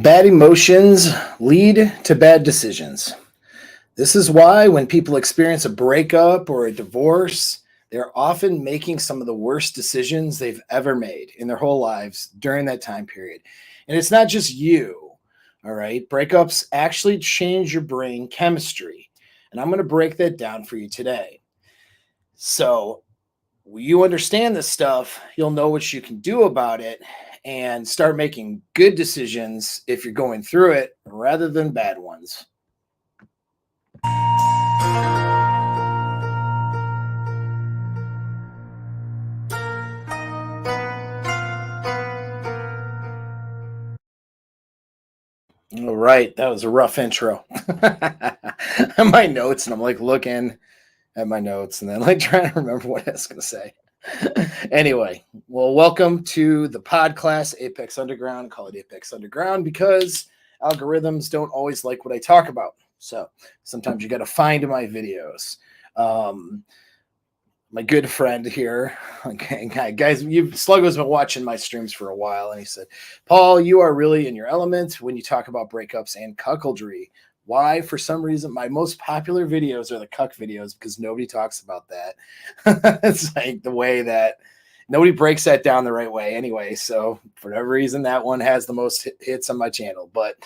Bad emotions lead to bad decisions. This is why when people experience a breakup or a divorce, they're often making some of the worst decisions they've ever made in their whole lives during that time period. And it's not just you, all right? Breakups actually change your brain chemistry. And I'm going to break that down for you today. So, when you understand this stuff, you'll know what you can do about it and start making good decisions if you're going through it rather than bad ones. All right, that was a rough intro. My notes, and I'm like looking at my notes and then like trying to remember what I was going to say. Anyway, well, welcome to the pod class, Apex Underground. Call it Apex Underground because algorithms don't always like what I talk about. So sometimes you got to find my videos. My good friend here, okay, guys, Sluggo's been watching my streams for a while, and he said, Paul, you are really in your element when you talk about breakups and cuckoldry. Why? For some reason, my most popular videos are the cuck videos because nobody talks about that. It's like the way that nobody breaks that down the right way anyway. So for whatever reason, that one has the most hits on my channel. But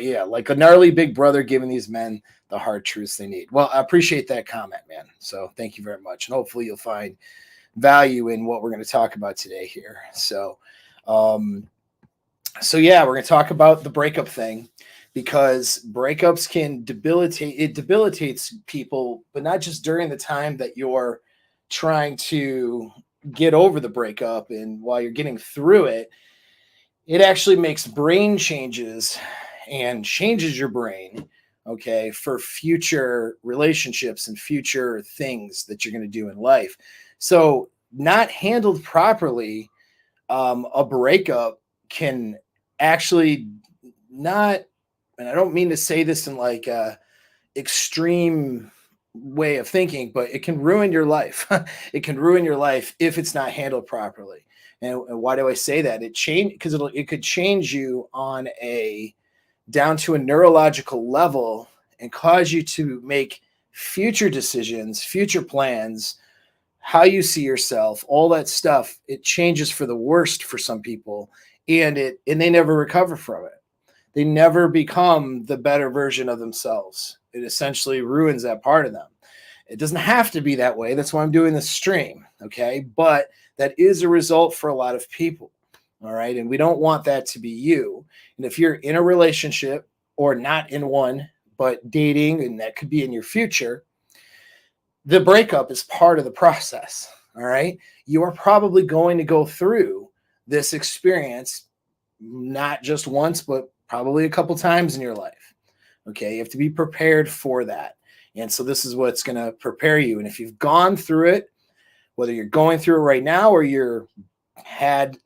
yeah, like a gnarly big brother giving these men the hard truths they need. Well, I appreciate that comment, man. So thank you very much. And hopefully you'll find value in what we're going to talk about today here. So yeah, we're going to talk about the breakup thing because breakups can debilitate. It debilitates people, but not just during the time that you're trying to get over the breakup and while you're getting through it, it actually makes brain changes and changes your brain, okay, for future relationships and future things that you're going to do in life. So not handled properly, a breakup can actually not, and I don't mean to say this in like a extreme way of thinking, but it can ruin your life. It can ruin your life if it's not handled properly. And why do I say that? Because it could change you on a down to a neurological level and cause you to make future decisions, future plans, how you see yourself, all that stuff. It changes for the worst for some people, and they never recover from it. They never become the better version of themselves. It essentially ruins that part of them. It doesn't have to be that way. That's why I'm doing this stream, okay? But that is a result for a lot of people, all right? And we don't want that to be you. And if you're in a relationship or not in one, but dating, and that could be in your future, the breakup is part of the process, all right? You are probably going to go through this experience not just once, but probably a couple times in your life, okay? You have to be prepared for that. And so this is what's going to prepare you. And if you've gone through it, whether you're going through it right now or you're had,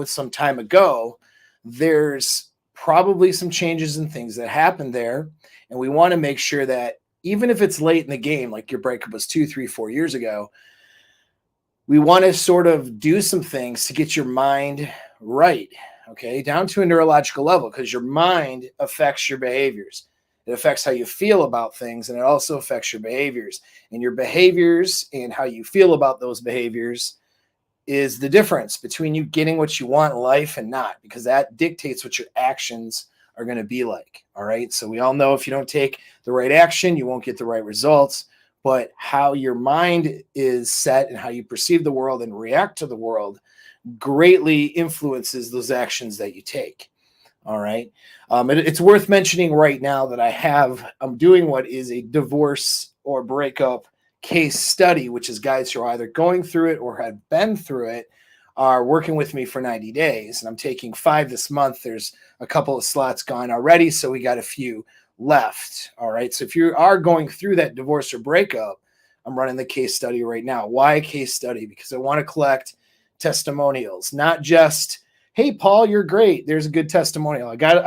some time ago, there's probably some changes and things that happened there. And we want to make sure that even if it's late in the game, like your breakup was 2, 3, 4 years ago, we want to sort of do some things to get your mind right, okay, down to a neurological level, because your mind affects your behaviors. It affects how you feel about things, and it also affects your behaviors. And your behaviors and how you feel about those behaviors is the difference between you getting what you want in life and not, because that dictates what your actions are going to be like. All right. So we all know if you don't take the right action, you won't get the right results. But how your mind is set and how you perceive the world and react to the world greatly influences those actions that you take. All right. It's worth mentioning right now that I'm doing what is a divorce or breakup case study, which is guys who are either going through it or have been through it are working with me for 90 days. And I'm taking 5 this month. There's a couple of slots gone already, so we got a few left. All right. So if you are going through that divorce or breakup, I'm running the case study right now. Why a case study? Because I want to collect testimonials, not just, hey, Paul, you're great. There's a good testimonial. I got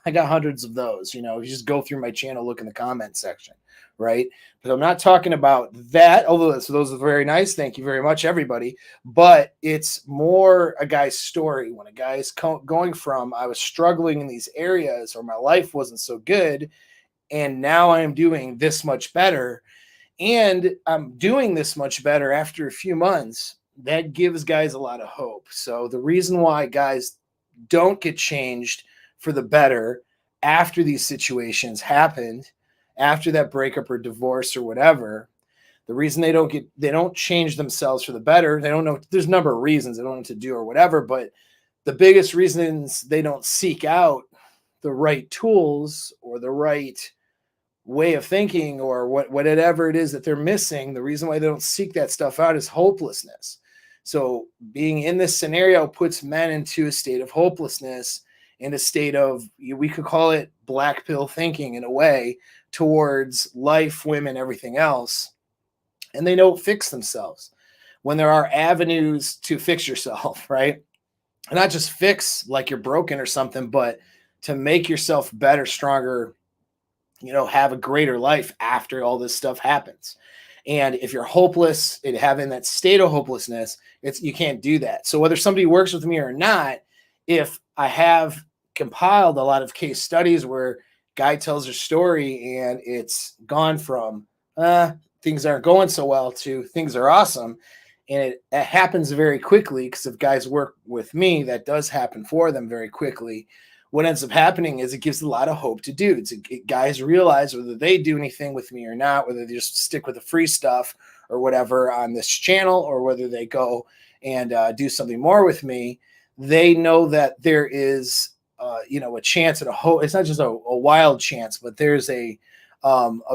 hundreds of those. You just go through my channel, look in the comment section. right? But I'm not talking about that, although those are very nice. Thank you very much, everybody. But it's more a guy's story. When a guy is going from, I was struggling in these areas or my life wasn't so good, and now I am doing this much better, and I'm doing this much better after a few months, that gives guys a lot of hope. So the reason why guys don't get changed for the better after these situations happened, after that breakup or divorce or whatever, the reason they don't change themselves for the better, they don't know, there's a number of reasons they don't know what to do or whatever, but the biggest reasons they don't seek out the right tools or the right way of thinking or whatever it is that they're missing, the reason why they don't seek that stuff out is hopelessness. So being in this scenario puts men into a state of hopelessness, in a state of, we could call it black pill thinking in a way, towards life, women, everything else. And they don't fix themselves when there are avenues to fix yourself, right? And not just fix like you're broken or something, but to make yourself better, stronger, have a greater life after all this stuff happens. And if you're hopeless and having that state of hopelessness, you can't do that. So whether somebody works with me or not, if I have compiled a lot of case studies where guy tells their story and it's gone from things aren't going so well to things are awesome, and it happens very quickly, because if guys work with me, that does happen for them very quickly. What ends up happening is it gives a lot of hope to dudes. Guys realize whether they do anything with me or not, whether they just stick with the free stuff or whatever on this channel, or whether they go and do something more with me, they know that there is, a chance and a hope. It's not just a wild chance, but there's a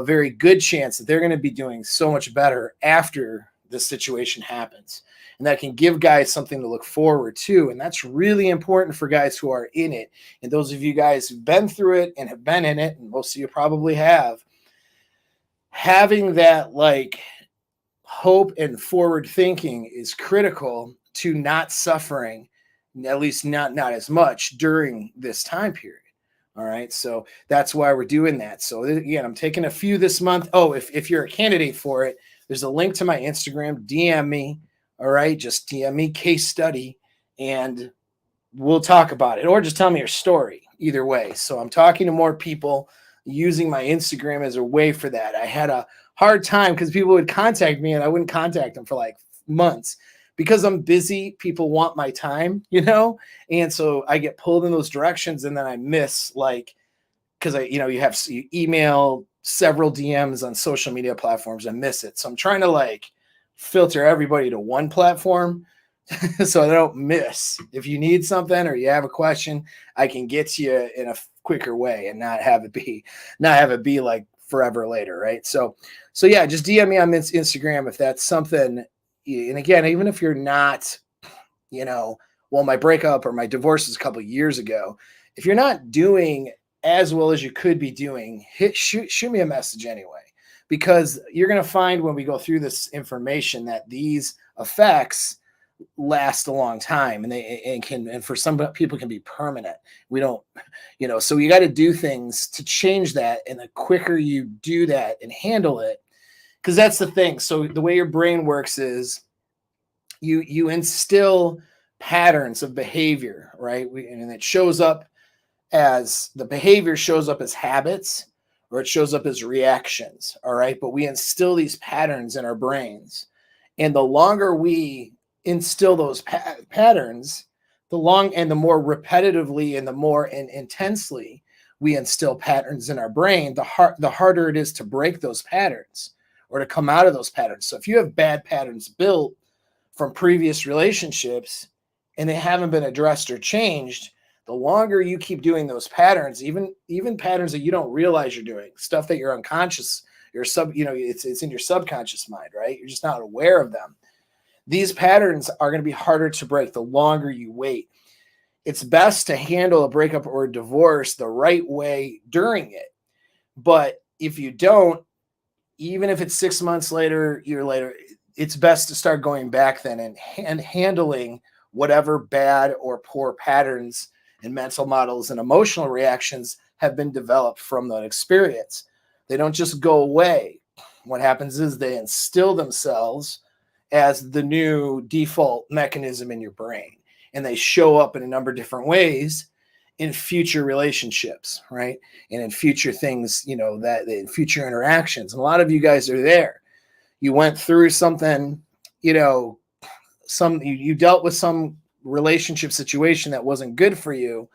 very good chance that they're going to be doing so much better after this situation happens. And that can give guys something to look forward to. And that's really important for guys who are in it. And those of you guys who've been through it and have been in it, and most of you probably have, having that like hope and forward thinking is critical to not suffering, at least not as much during this time period. All right. So that's why we're doing that. So again, I'm taking a few this month. Oh, if you're a candidate for it, there's a link to my Instagram. DM me. All right. Just DM me case study and we'll talk about it, or just tell me your story. Either way. So I'm talking to more people, using my Instagram as a way for that. I had a hard time because people would contact me and I wouldn't contact them for like months because I'm busy. People want my time, and so I get pulled in those directions, and then I miss, like, because you email several DMs on social media platforms and miss it. So I'm trying to like filter everybody to one platform so I don't miss. If you need something or you have a question, I can get to you in a quicker way and not have it be like forever later, right? So yeah, just DM me on Instagram if that's something. And again, even if you're not, well, my breakup or my divorce was a couple of years ago, if you're not doing as well as you could be doing, shoot me a message anyway, because you're going to find when we go through this information that these effects last a long time, and for some people can be permanent. We don't, so you got to do things to change that. And the quicker you do that and handle it, because that's the thing. So the way your brain works is you instill patterns of behavior, right? And it shows up as, the behavior shows up as habits, or it shows up as reactions. All right. But we instill these patterns in our brains. And the longer we instill those patterns, the more repetitively and the more intensely we instill patterns in our brain, the harder it is to break those patterns or to come out of those patterns. So if you have bad patterns built from previous relationships and they haven't been addressed or changed, the longer you keep doing those patterns, even patterns that you don't realize you're doing, stuff that you're unconscious, it's in your subconscious mind, right? You're just not aware of them. These patterns are going to be harder to break the longer you wait. It's best to handle a breakup or a divorce the right way during it. But if you don't, even if it's 6 months later, year later, it's best to start going back then and handling whatever bad or poor patterns and mental models and emotional reactions have been developed from that experience. They don't just go away. What happens is they instill themselves as the new default mechanism in your brain, and they show up in a number of different ways in future relationships, right? And in future things, that in future interactions. And a lot of you guys are there. You went through something, you dealt with some relationship situation that wasn't good for you,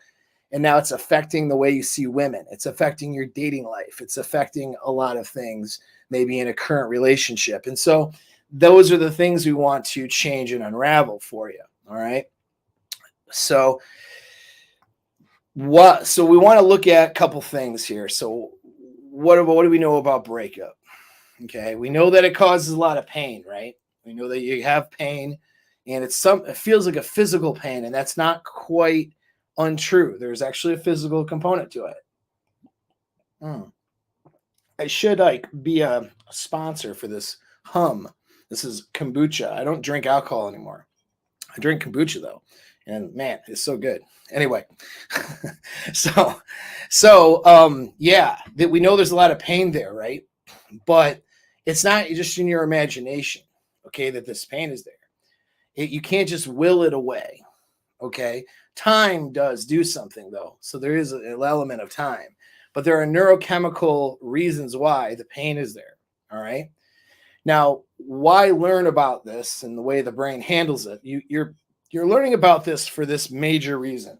and now it's affecting the way you see women. It's affecting your dating life. It's affecting a lot of things, maybe in a current relationship. And so those are the things we want to change and unravel for you. All right. So we want to look at a couple things here. So what do we know about breakup? Okay. We know that it causes a lot of pain, right? We know that you have pain, and it feels like a physical pain, and that's not quite untrue. There's actually a physical component to it. I should be a sponsor for this hum. This is kombucha. I don't drink alcohol anymore. I drink kombucha though, and man, it's so good. Anyway, yeah, that we know there's a lot of pain there, right? But it's not just in your imagination, okay, that this pain is there. You can't just will it away, okay? Time does do something though, so there is an element of time. But there are neurochemical reasons why the pain is there, all right? Now, why learn about this and the way the brain handles it? You're learning about this for this major reason.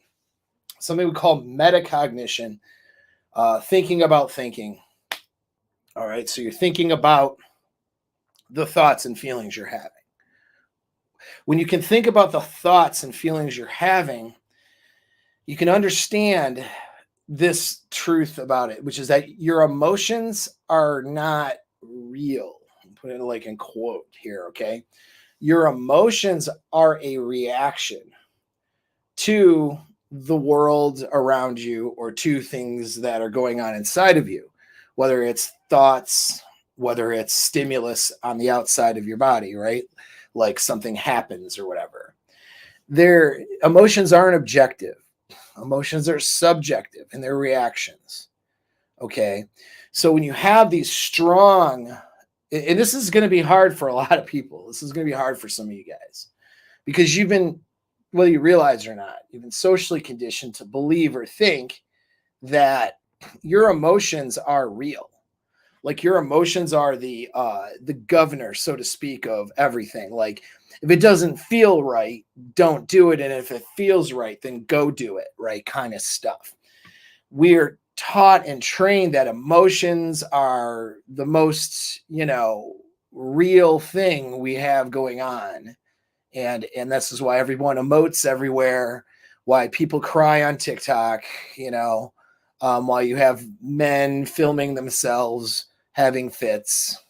Something we call metacognition, thinking about thinking. All right, so you're thinking about the thoughts and feelings you're having. When you can think about the thoughts and feelings you're having, you can understand this truth about it, which is that your emotions are not real. I'm putting it like in quote here, okay? Your emotions are a reaction to the world around you or to things that are going on inside of you, whether it's thoughts, whether it's stimulus on the outside of your body, right? Like something happens or whatever. Their emotions aren't objective. Emotions are subjective in their reactions. Okay. So when you have these strong, and this is going to be hard for a lot of people. This is going to be hard for some of you guys because you've been, whether you realize it or not, you've been socially conditioned to believe or think that your emotions are real. Like your emotions are the governor, so to speak, of everything. Like if it doesn't feel right, don't do it. And if it feels right, then go do it, right? Kind of stuff. We're taught and trained that emotions are the most, real thing we have going on. And this is why everyone emotes everywhere, why people cry on TikTok, why you have men filming themselves having fits,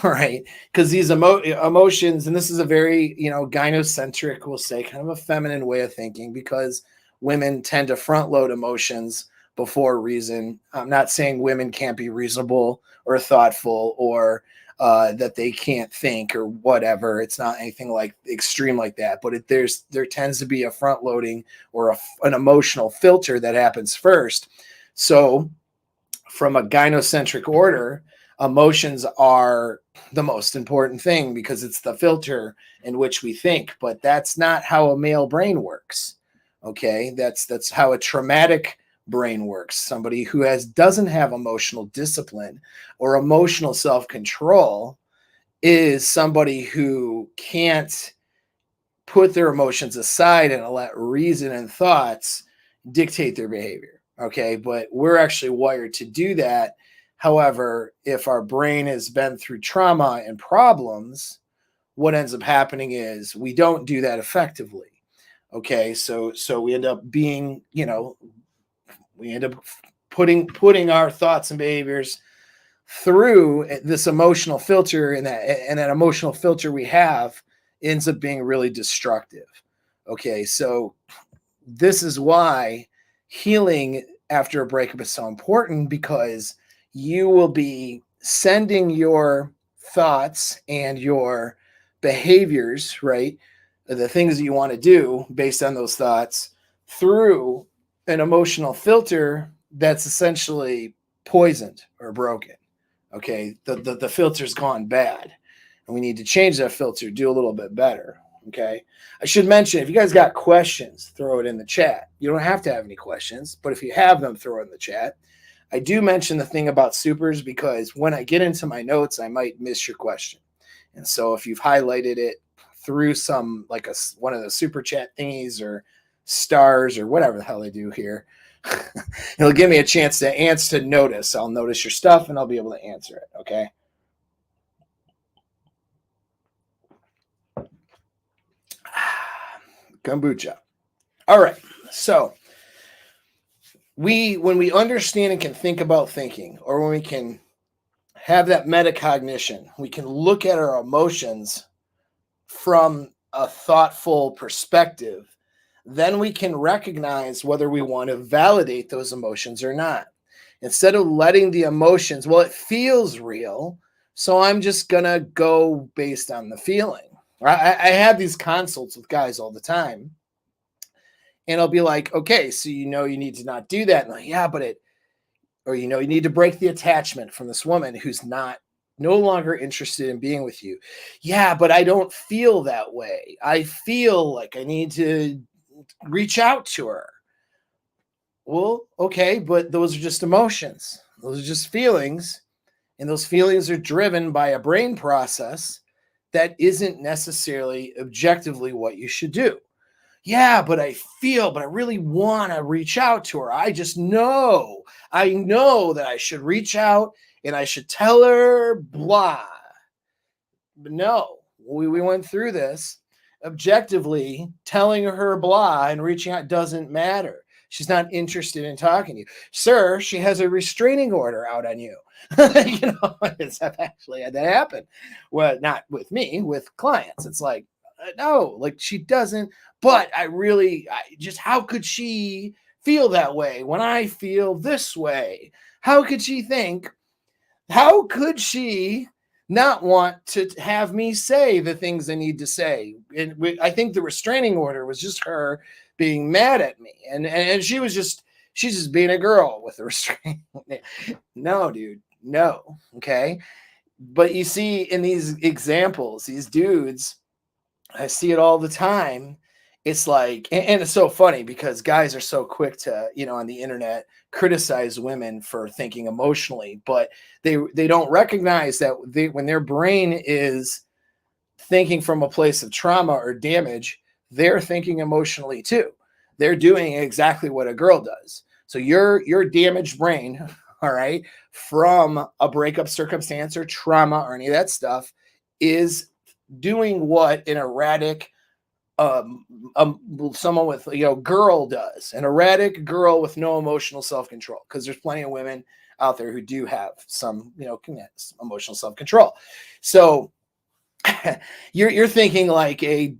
right? Because these emotions, and this is a very, gynocentric, we'll say, kind of a feminine way of thinking, because women tend to front load emotions before reason. I'm not saying women can't be reasonable or thoughtful or that they can't think or whatever. It's not anything like extreme like that, but there tends to be a front loading or an emotional filter that happens first. So from a gynocentric order, emotions are the most important thing because it's the filter in which we think. But that's not how a male brain works. Okay, that's how a traumatic brain works. Somebody who doesn't have emotional discipline or emotional self-control is somebody who can't put their emotions aside and let reason and thoughts dictate their behavior. Okay, but we're actually wired to do that. However, if our brain has been through trauma and problems, what ends up happening is we don't do that effectively. Okay, so we end up being, we end up putting our thoughts and behaviors through this emotional filter, and that emotional filter we have ends up being really destructive. Okay, so this is why healing after a breakup is so important, because you will be sending your thoughts and your behaviors, right? The things that you want to do based on those thoughts through an emotional filter that's essentially poisoned or broken. Okay, the filter's gone bad, and we need to change that filter, do a little bit better. Okay, I should mention, if you guys got questions, throw it in the chat. You don't have to have any questions, but if you have them, throw it in the chat. I do mention the thing about supers because when I get into my notes, I might miss your question. And so if you've highlighted it through some, like one of the super chat thingies or stars or whatever the hell they do here, it'll give me a chance to notice. I'll notice your stuff and I'll be able to answer it. Okay. Kombucha. All right. So when we understand and can think about thinking, or when we can have that metacognition, we can look at our emotions from a thoughtful perspective, then we can recognize whether we want to validate those emotions or not. Instead of letting the emotions, well, it feels real, so I'm just going to go based on the feeling. I have these consults with guys all the time, and I'll be like, okay, so you need to not do that. And like, yeah, but you need to break the attachment from this woman who's no longer interested in being with you. Yeah, but I don't feel that way. I feel like I need to reach out to her. Well, okay, but those are just emotions. Those are just feelings. And those feelings are driven by a brain process that isn't necessarily objectively what you should do. Yeah, but I really want to reach out to her. I know that I should reach out and I should tell her blah. But no, we went through this. Objectively, telling her blah and reaching out doesn't matter. She's not interested in talking to you. Sir, she has a restraining order out on you. It's actually had that happen. Well, not with me, with clients. It's like, no, like she doesn't, but how could she feel that way when I feel this way? How could she not want to have me say the things I need to say? And I think the restraining order was just her being mad at me. And she's just being a girl with a restraining. No, dude, no. Okay. But you see in these examples, these dudes, I see it all the time. It's like, and it's so funny because guys are so quick to, on the internet, criticize women for thinking emotionally, but they don't recognize that when their brain is thinking from a place of trauma or damage, they're thinking emotionally too. They're doing exactly what a girl does. So your damaged brain, all right, from a breakup circumstance or trauma or any of that stuff is doing what an erratic someone with girl does. An erratic girl with no emotional self-control, because there's plenty of women out there who do have some emotional self-control. So you're thinking like a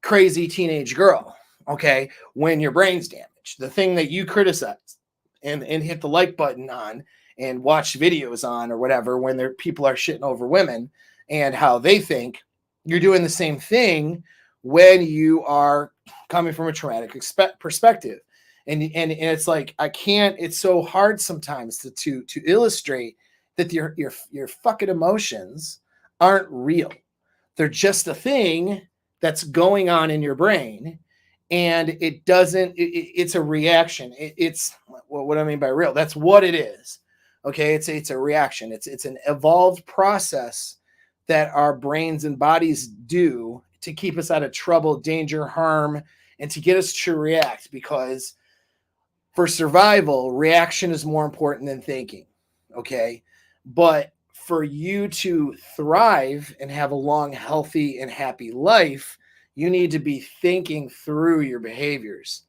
crazy teenage girl, okay, when your brain's damaged. The thing that you criticize and hit the like button on and watch videos on or whatever when people are shitting over women and how they think, you're doing the same thing when you are coming from a traumatic perspective. And it's like, it's so hard sometimes to illustrate that your fucking emotions aren't real. They're just a thing that's going on in your brain, and it's a reaction. It's what I mean by real. That's what it is. Okay. It's a reaction. It's an evolved process that our brains and bodies do to keep us out of trouble, danger, harm, and to get us to react, because for survival, reaction is more important than thinking. Okay. But for you to thrive and have a long, healthy, and happy life, you need to be thinking through your behaviors,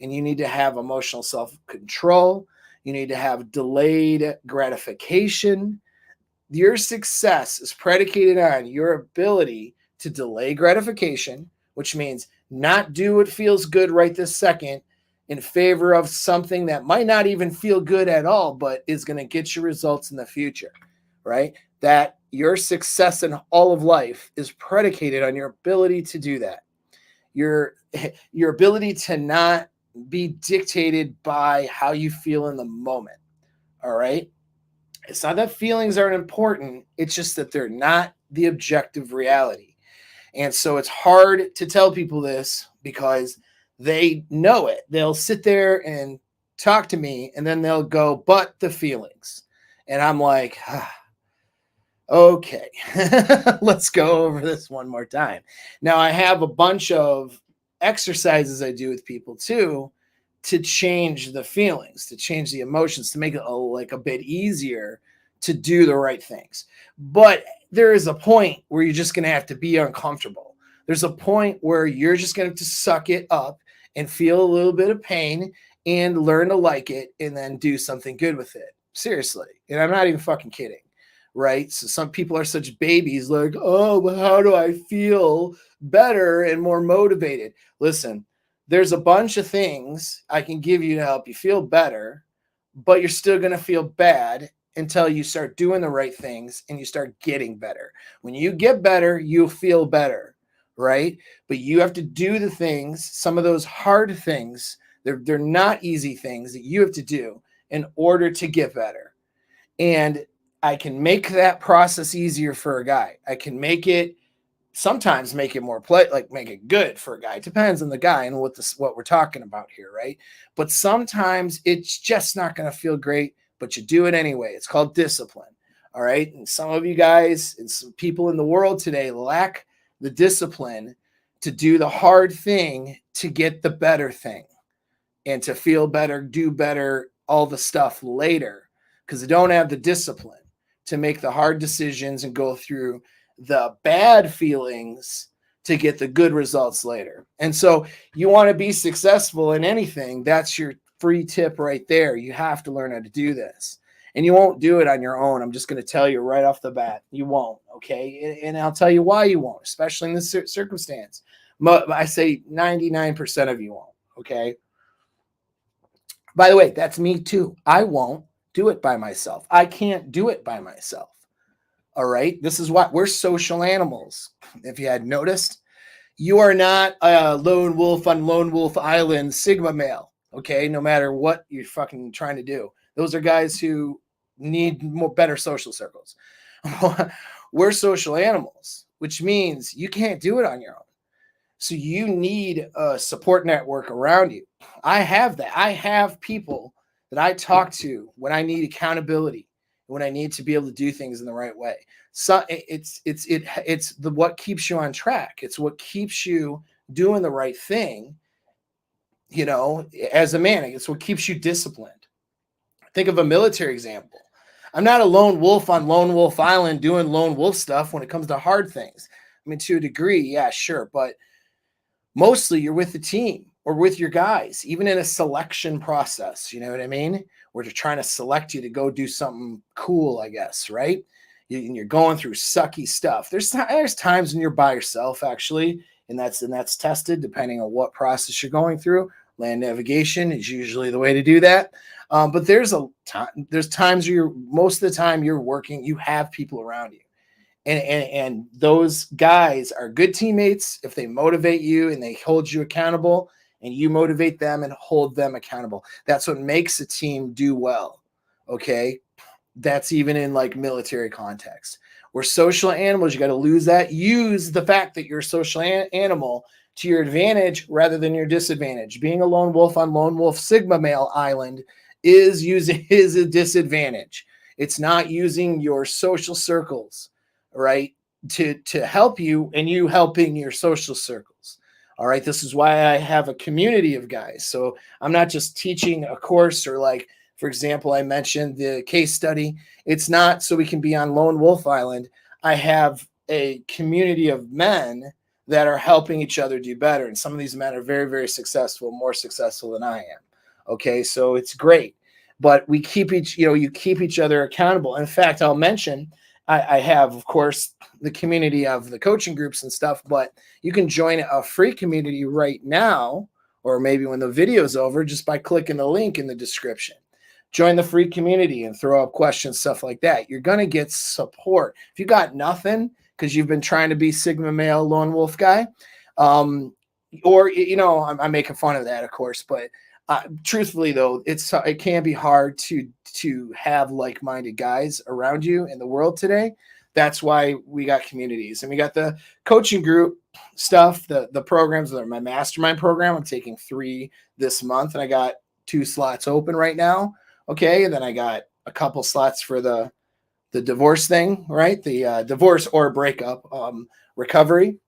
and you need to have emotional self-control. You need to have delayed gratification. Your success is predicated on your ability to delay gratification, which means not do what feels good right this second in favor of something that might not even feel good at all, but is going to get you results in the future, right? That your success in all of life is predicated on your ability to do that. Your ability to not be dictated by how you feel in the moment. All right. It's not that feelings aren't important. It's just that they're not the objective reality. And so it's hard to tell people this because they know it. They'll sit there and talk to me and then they'll go, but the feelings. And I'm like, okay, let's go over this one more time. Now, I have a bunch of exercises I do with people too to change the feelings, to change the emotions, to make it a bit easier to do the right things. But there is a point where you're just going to have to be uncomfortable. There's a point where you're just going to have to suck it up and feel a little bit of pain and learn to like it and then do something good with it. Seriously. And I'm not even fucking kidding. Right? So some people are such babies like, oh, well, how do I feel better and more motivated? Listen, there's a bunch of things I can give you to help you feel better, but you're still going to feel bad until you start doing the right things and you start getting better. When you get better, you'll feel better, right? But you have to do the things, some of those hard things, they're not easy things that you have to do in order to get better. And I can make that process easier for a guy. I can sometimes make it more make it good for a guy. It depends on the guy and what we're talking about here, right? But sometimes it's just not going to feel great, but you do it anyway. It's called discipline. All right. And some of you guys and some people in the world today lack the discipline to do the hard thing to get the better thing and to feel better, do better, all the stuff later, because they don't have the discipline to make the hard decisions and go through the bad feelings to get the good results later. And so you want to be successful in anything. That's your free tip right there. You have to learn how to do this. And you won't do it on your own. I'm just going to tell you right off the bat, you won't. Okay. And I'll tell you why you won't, especially in this circumstance. I say 99% of you won't. Okay. By the way, that's me too. I won't do it by myself. I can't do it by myself. All right. This is what we're social animals. If you had noticed, you are not a lone wolf on Lone Wolf Island, Sigma male. Okay. No matter what you're fucking trying to do. Those are guys who need better social circles. We're social animals, which means you can't do it on your own. So you need a support network around you. I have that. I have people that I talk to when I need accountability, when I need to be able to do things in the right way. So it's what keeps you on track. It's what keeps you doing the right thing. You know, as a man, it's what keeps you disciplined. Think of a military example. I'm not a lone wolf on Lone Wolf Island doing lone wolf stuff when it comes to hard things. I mean, to a degree, yeah, sure. But mostly you're with the team or with your guys, even in a selection process. You know what I mean? Where they're trying to select you to go do something cool, I guess, right? You're going through sucky stuff. There's times when you're by yourself, actually, and that's tested depending on what process you're going through. Land navigation is usually the way to do that. But there's times where most of the time you're working, you have people around you. And those guys are good teammates if they motivate you and they hold you accountable and you motivate them and hold them accountable. That's what makes a team do well. Okay. That's even in like military context. We're social animals. You got to use the fact that you're a social animal to your advantage rather than your disadvantage. Being a lone wolf on Lone Wolf Sigma Male Island is a disadvantage. It's not using your social circles, right, to help you and you helping your social circles. All right. This is why I have a community of guys. So I'm not just teaching a course or like, for example, I mentioned the case study. It's not so we can be on Lone Wolf Island. I have a community of men that are helping each other do better. And some of these men are very, very successful, more successful than I am. Okay. So it's great, but we keep you keep each other accountable. In fact, I'll mention, I have, of course, the community of the coaching groups and stuff, but you can join a free community right now, or maybe when the video's over, just by clicking the link in the description. Join the free community and throw up questions, stuff like that. You're going to get support. If you got nothing because you've been trying to be Sigma male lone wolf guy, or, I'm making fun of that, of course, but Truthfully though, it can be hard to have like-minded guys around you in the world today. That's why we got communities, and we got the coaching group stuff, the programs. My mastermind program, I'm taking 3 this month, and I got 2 slots open right now. Okay, and then I got a couple slots for the divorce thing, right? The divorce or breakup recovery.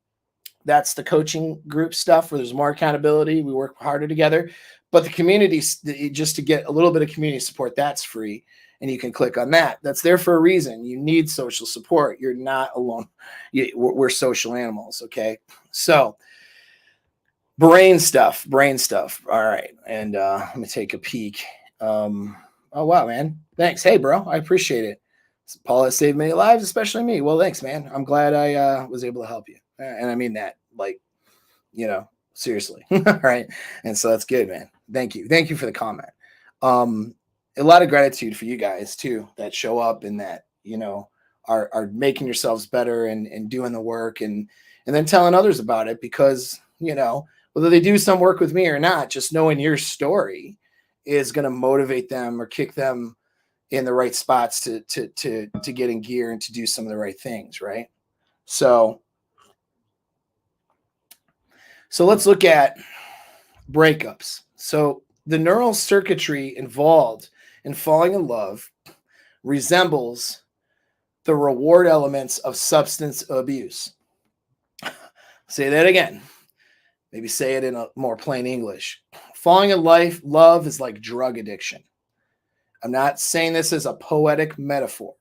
That's the coaching group stuff where there's more accountability. We work harder together. But the community, just to get a little bit of community support, that's free. And you can click on that. That's there for a reason. You need social support. You're not alone. We're social animals. Okay. So brain stuff. All right. And let me take a peek. Oh, wow, man. Thanks. Hey, bro. I appreciate it. Paula saved many lives, especially me. Well, thanks, man. I'm glad I was able to help you. And I mean that, like, seriously. All right. And so that's good, man. Thank you. Thank you for the comment. A lot of gratitude for you guys too, that show up and that, are making yourselves better and doing the work and then telling others about it, because, whether they do some work with me or not, just knowing your story is going to motivate them or kick them in the right spots to get in gear and to do some of the right things. Right. So let's look at breakups. So the neural circuitry involved in falling in love resembles the reward elements of substance abuse. Say that again. Maybe say it in a more plain English. Falling in love is like drug addiction. I'm not saying this as a poetic metaphor.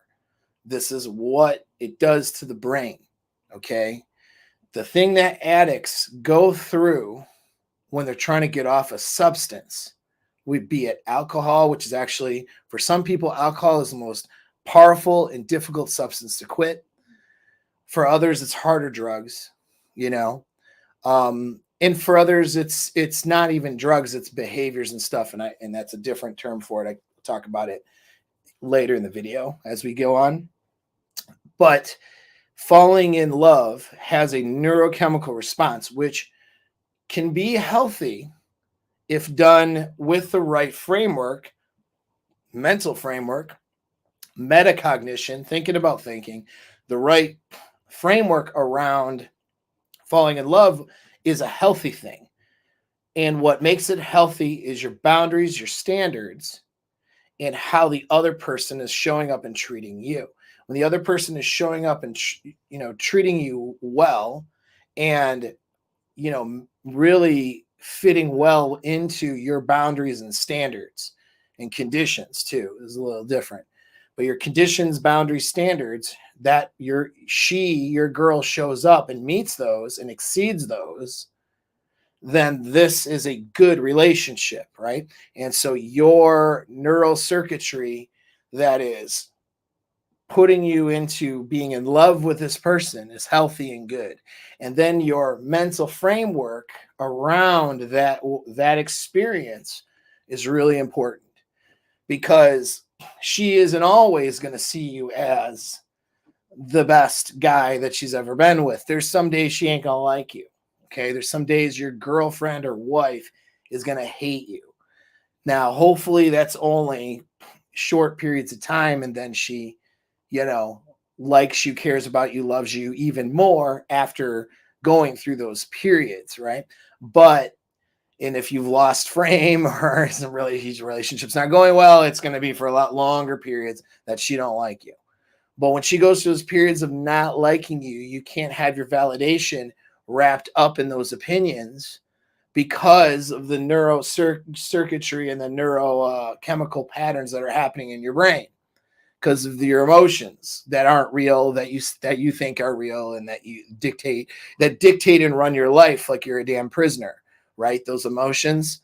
This is what it does to the brain. Okay. The thing that addicts go through when they're trying to get off a substance, be it alcohol, which is actually, for some people, alcohol is the most powerful and difficult substance to quit. For others, it's harder drugs, and for others, it's not even drugs, it's behaviors and stuff. And that's a different term for it. I talk about it later in the video as we go on. But falling in love has a neurochemical response, which can be healthy if done with the right framework, mental framework, metacognition, thinking about thinking. The right framework around falling in love is a healthy thing. And what makes it healthy is your boundaries, your standards, and how the other person is showing up and treating you. When the other person is showing up and treating you well, and really fitting well into your boundaries and standards and conditions too, is a little different. But your conditions, boundaries, standards, that your girl shows up and meets those and exceeds those, then this is a good relationship, right? And so your neural circuitry that is putting you into being in love with this person is healthy and good. And then your mental framework around that experience is really important, because she isn't always going to see you as the best guy that she's ever been with. There's some days she ain't going to like you. Okay. There's some days your girlfriend or wife is going to hate you. Now, hopefully that's only short periods of time. And then she, likes you, cares about you, loves you even more after going through those periods. Right. And if you've lost frame or some really huge relationships not going well, it's going to be for a lot longer periods that she don't like you. But when she goes through those periods of not liking you, you can't have your validation wrapped up in those opinions, because of the neuro circuitry and the neurochemical patterns that are happening in your brain, because of your emotions that aren't real, that you think are real, and that dictate and run your life like you're a damn prisoner, right? Those emotions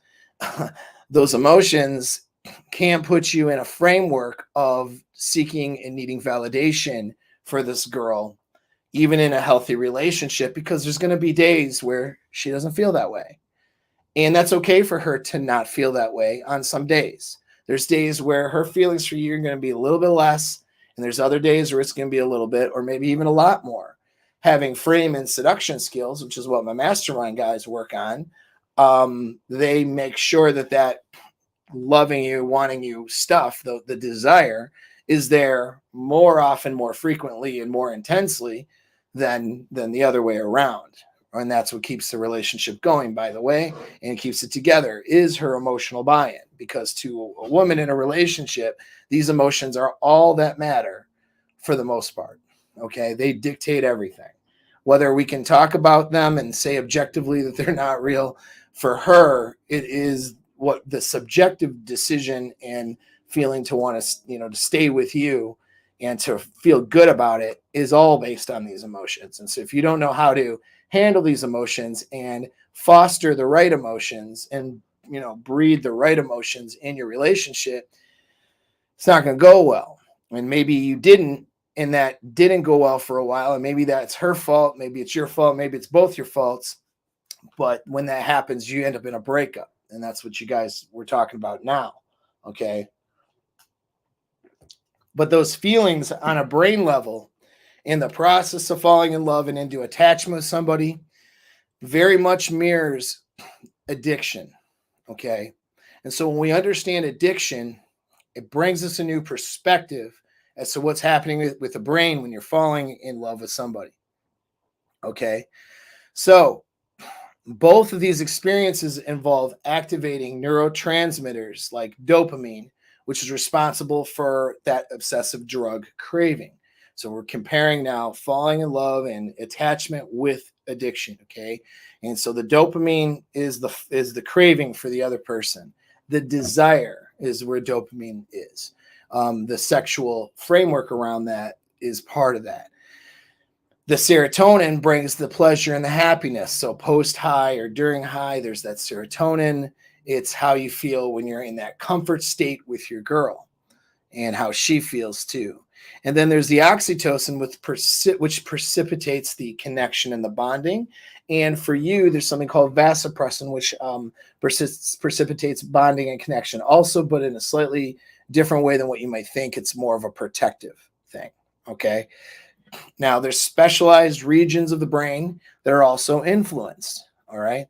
can't put you in a framework of seeking and needing validation for this girl, even in a healthy relationship, because there's going to be days where she doesn't feel that way. And that's okay for her to not feel that way on some days. There's days where her feelings for you are going to be a little bit less, and there's other days where it's going to be a little bit, or maybe even a lot more. Having frame and seduction skills, which is what my mastermind guys work on, they make sure that loving you, wanting you stuff, the desire is there more often, more frequently, and more intensely than the other way around. And that's what keeps the relationship going, by the way, and keeps it together is her emotional buy-in. Because to a woman in a relationship, these emotions are all that matter for the most part. Okay, they dictate everything. Whether we can talk about them and say objectively that they're not real, for her, it is what the subjective decision and feeling to want to, to stay with you and to feel good about it is all based on these emotions. And so if you don't know how to handle these emotions and foster the right emotions and, breed the right emotions in your relationship, it's not going to go well. And maybe you didn't, and that didn't go well for a while. And maybe that's her fault. Maybe it's your fault. Maybe it's both your faults. But when that happens, you end up in a breakup. And that's what you guys were talking about now. Okay. But those feelings on a brain level in the process of falling in love and into attachment with somebody very much mirrors addiction. Okay. And so when we understand addiction, it brings us a new perspective as to what's happening with the brain when you're falling in love with somebody. Okay. So both of these experiences involve activating neurotransmitters like dopamine, which is responsible for that obsessive drug craving. So we're comparing now falling in love and attachment with addiction. Okay. And so the dopamine is the craving for the other person. The desire is where dopamine is. The sexual framework around that is part of that. The serotonin brings the pleasure and the happiness. So post high or during high, there's that serotonin. It's how you feel when you're in that comfort state with your girl and how she feels too. And then there's the oxytocin, which precipitates the connection and the bonding. And for you, there's something called vasopressin, which precipitates bonding and connection also, but in a slightly different way than what you might think. It's more of a protective thing. Okay. Now, there's specialized regions of the brain that are also influenced. All right.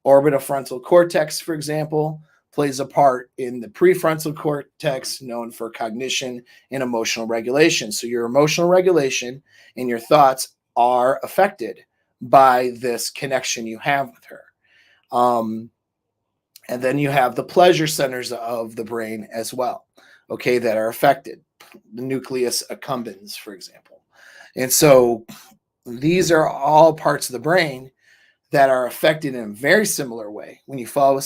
Orbitofrontal cortex, for example, plays a part in the prefrontal cortex, known for cognition and emotional regulation. So your emotional regulation and your thoughts are affected by this connection you have with her. And then you have the pleasure centers of the brain as well, okay, that are affected. The nucleus accumbens, for example. And so these are all parts of the brain that are affected in a very similar way when you fall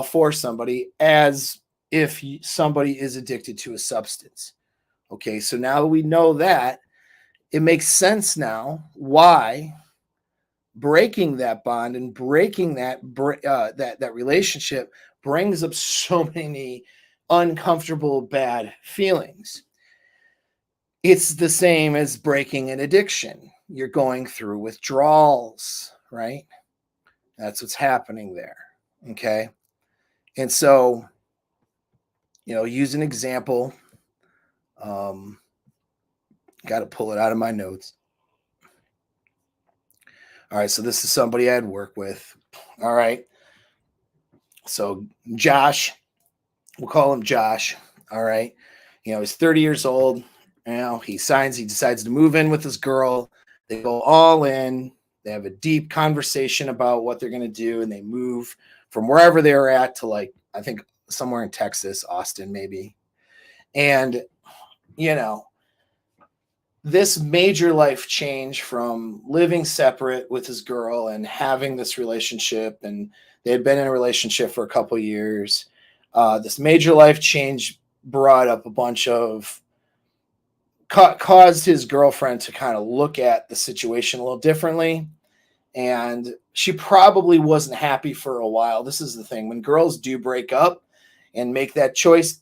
for somebody, as if somebody is addicted to a substance. Okay, so now that we know that, it makes sense now why breaking that bond and breaking that relationship brings up so many uncomfortable, bad feelings. It's the same as breaking an addiction. You're going through withdrawals, right? That's what's happening there. Okay. And so, use an example. Got to pull it out of my notes. All right. So this is somebody I'd work with. All right. So Josh, we'll call him Josh. All right. He's 30 years old. He decides to move in with his girl. They go all in. They have a deep conversation about what they're going to do. And they move from wherever they were at to, like, I think somewhere in Texas, Austin, maybe. And, this major life change from living separate with his girl and having this relationship, and they had been in a relationship for a couple of years. This major life change brought up a bunch of caused his girlfriend to kind of look at the situation a little differently. And she probably wasn't happy for a while. This is the thing. When girls do break up and make that choice,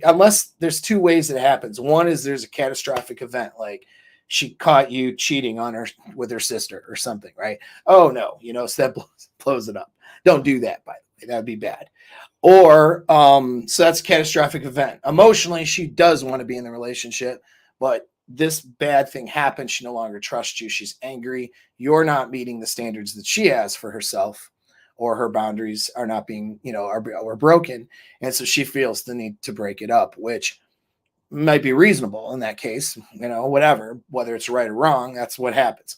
unless there's two ways it happens. One is there's a catastrophic event, like she caught you cheating on her with her sister or something, right? Oh no, so that blows it up. Don't do that, by the way. That would be bad. Or so that's a catastrophic event. Emotionally, she does want to be in the relationship, but this bad thing happened. She no longer trusts you. She's angry. You're not meeting the standards that she has for herself. or her boundaries are not being, are broken. And so she feels the need to break it up, which might be reasonable in that case, whatever, whether it's right or wrong, that's what happens.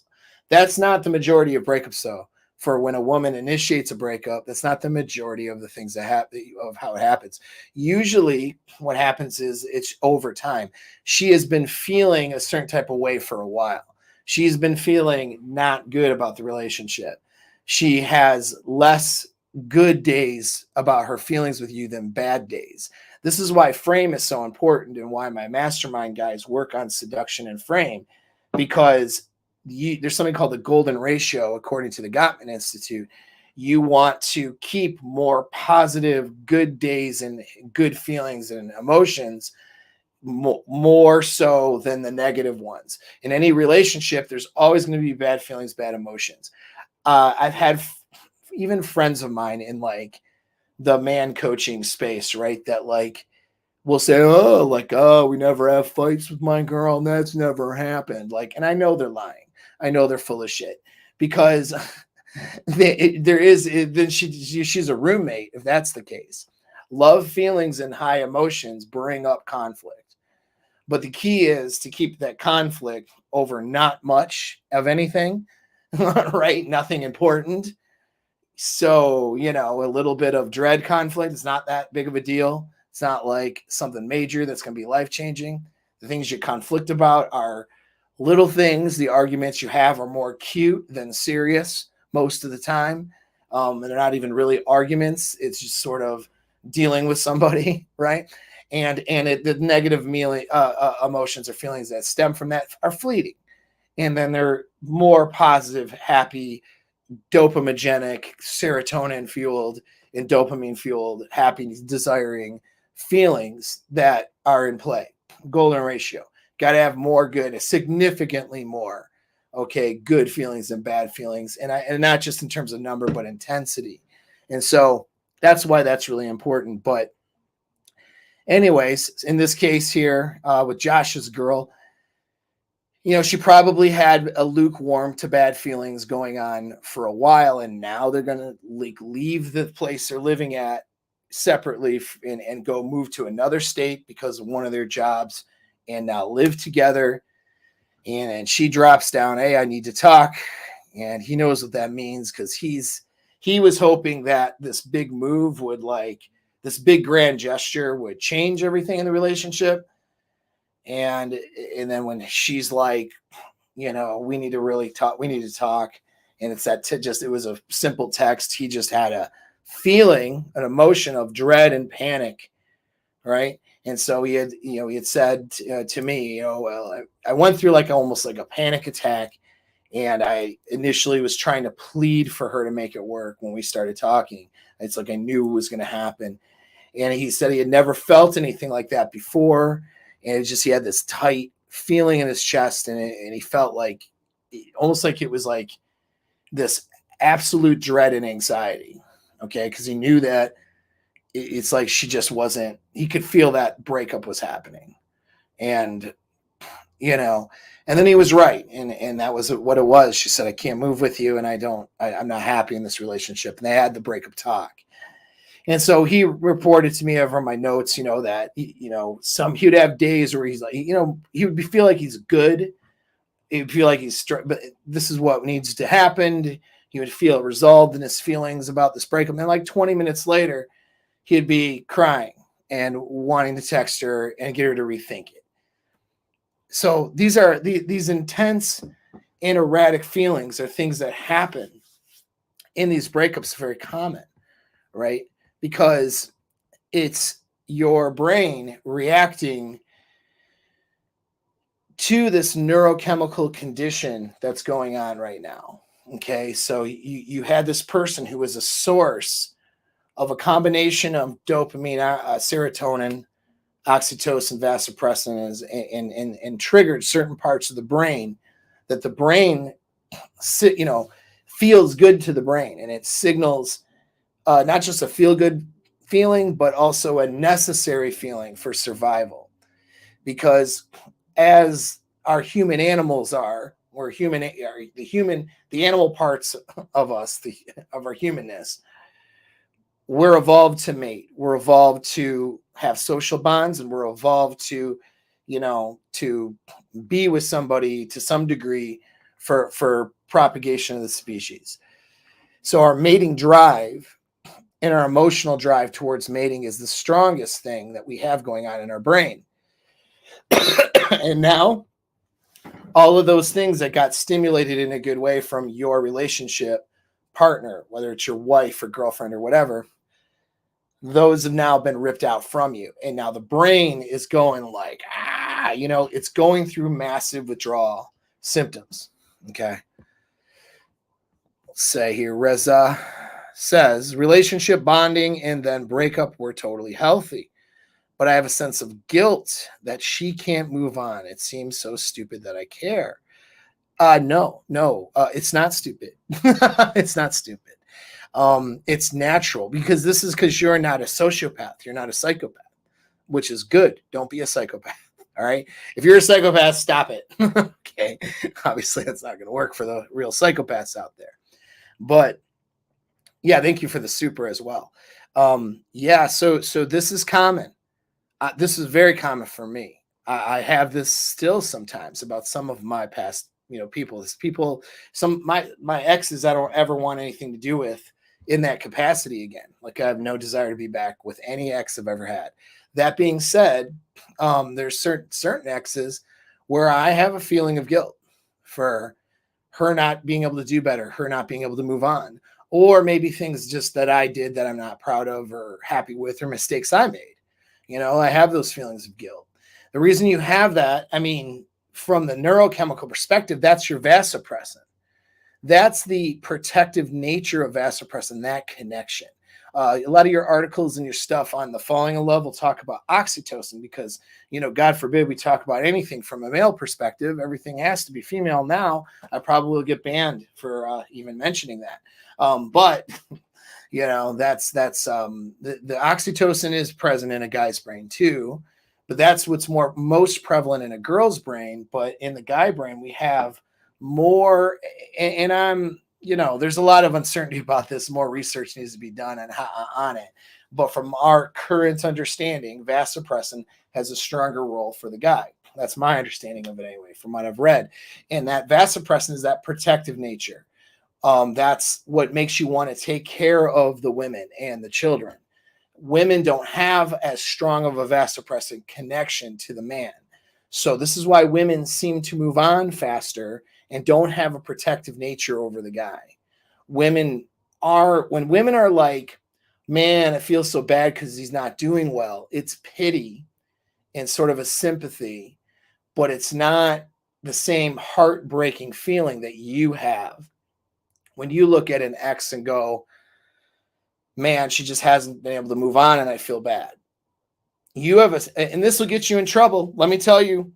That's not the majority of breakups, though. For when a woman initiates a breakup, that's not the majority of the things that happen, of how it happens. Usually what happens is it's over time. She has been feeling a certain type of way for a while. She's been feeling not good about the relationship. She has less good days about her feelings with you than bad days. This is why frame is so important and why my mastermind guys work on seduction and frame, because there's something called the golden ratio, according to the Gottman Institute. You want to keep more positive, good days and good feelings and emotions more so than the negative ones. In any relationship, there's always going to be bad feelings, bad emotions. I've had even friends of mine in like the man coaching space, right? That like will say, oh, we never have fights with my girl, and that's never happened. Like, and I know they're lying. I know they're full of shit, because she's a roommate. If that's the case, love, feelings, and high emotions bring up conflict. But the key is to keep that conflict over not much of anything, right? Nothing important. So, a little bit of dread conflict is not that big of a deal. It's not like something major that's going to be life-changing. The things you conflict about are little things. The arguments you have are more cute than serious most of the time. And they're not even really arguments. It's just sort of dealing with somebody, right? And the negative emotions or feelings that stem from that are fleeting. And then they're more positive, happy, dopamigenic, serotonin fueled, and dopamine fueled, happy, desiring feelings that are in play. Golden ratio. Got to have more good, significantly more, good feelings than bad feelings. And not just in terms of number, but intensity. And so that's why that's really important. But anyways, in this case here, with Josh's girl, she probably had a lukewarm to bad feelings going on for a while, and now they're going to leave the place they're living at separately and go move to another state because of one of their jobs, and now live together. And she drops down, hey, I need to talk. And he knows what that means, because he was hoping that this big move would, like, this big grand gesture would change everything in the relationship. And then when she's like, we need to really talk, and it's it was a simple text. He just had a feeling, an emotion of dread and panic, right? And so he had said to me, well, I went through almost like a panic attack, and I initially was trying to plead for her to make it work when we started talking. It's like I knew it was going to happen. And he said he had never felt anything like that before. And it's just, he had this tight feeling in his chest, and he felt like, almost like it was like this absolute dread and anxiety. Okay. Because he knew that it's like she just wasn't, he could feel that breakup was happening. And, and then he was right. And that was what it was. She said, I can't move with you, and I'm not happy in this relationship. And they had the breakup talk. And so he reported to me over my notes, that, he would have days where he's like, he would feel like he's good. He would feel like but this is what needs to happen. He would feel resolved in his feelings about this breakup. And then like 20 minutes later, he'd be crying and wanting to text her and get her to rethink it. So these are these intense and erratic feelings are things that happen in these breakups, very common, right? Because it's your brain reacting to this neurochemical condition that's going on right now. Okay, so you had this person who was a source of a combination of dopamine, serotonin, oxytocin, vasopressin, and triggered certain parts of the brain that the brain, feels good to the brain, and it signals not just a feel-good feeling, but also a necessary feeling for survival. Because as our human animals are, the animal parts of us, of our humanness, we're evolved to mate. We're evolved to have social bonds, and we're evolved to, to be with somebody to some degree for propagation of the species. So our mating drive and our emotional drive towards mating is the strongest thing that we have going on in our brain. And now all of those things that got stimulated in a good way from your relationship partner, whether it's your wife or girlfriend or whatever, those have now been ripped out from you. And now the brain is going like, it's going through massive withdrawal symptoms. Okay. Let's say here, Reza says relationship bonding and then breakup were totally healthy, but I have a sense of guilt that she can't move on. It seems so stupid that I care. No, it's not stupid. It's not stupid. It's natural because you're not a sociopath. You're not a psychopath, which is good. Don't be a psychopath. All right. If you're a psychopath, stop it. Okay. Obviously, that's not going to work for the real psychopaths out there. But yeah, thank you for the super as well. So this is common. This is very common for me. I have this still sometimes about some of my past, people, my exes I don't ever want anything to do with in that capacity again. Like I have no desire to be back with any ex I've ever had. That being said, there's certain exes where I have a feeling of guilt for her not being able to do better, her not being able to move on, or maybe things just that I did that I'm not proud of or happy with, or mistakes I made. I have those feelings of guilt. The reason you have that, from the neurochemical perspective, that's your vasopressin. That's the protective nature of vasopressin, that connection. A lot of your articles and your stuff on the Falling in Love will talk about oxytocin because, God forbid we talk about anything from a male perspective. Everything has to be female now. I probably will get banned for even mentioning that. But that's the oxytocin is present in a guy's brain too, but that's what's most prevalent in a girl's brain. But in the guy brain, we have more, and I'm, there's a lot of uncertainty about this. More research needs to be done on it. But from our current understanding, vasopressin has a stronger role for the guy. That's my understanding of it anyway, from what I've read. And that vasopressin is that protective nature. That's what makes you want to take care of the women and the children. Women don't have as strong of a vasopressin connection to the man. So this is why women seem to move on faster and don't have a protective nature over the guy. When women are like, man, it feels so bad because he's not doing well, it's pity and sort of a sympathy, but it's not the same heartbreaking feeling that you have when you look at an ex and go, man, she just hasn't been able to move on and I feel bad. And this will get you in trouble. Let me tell you,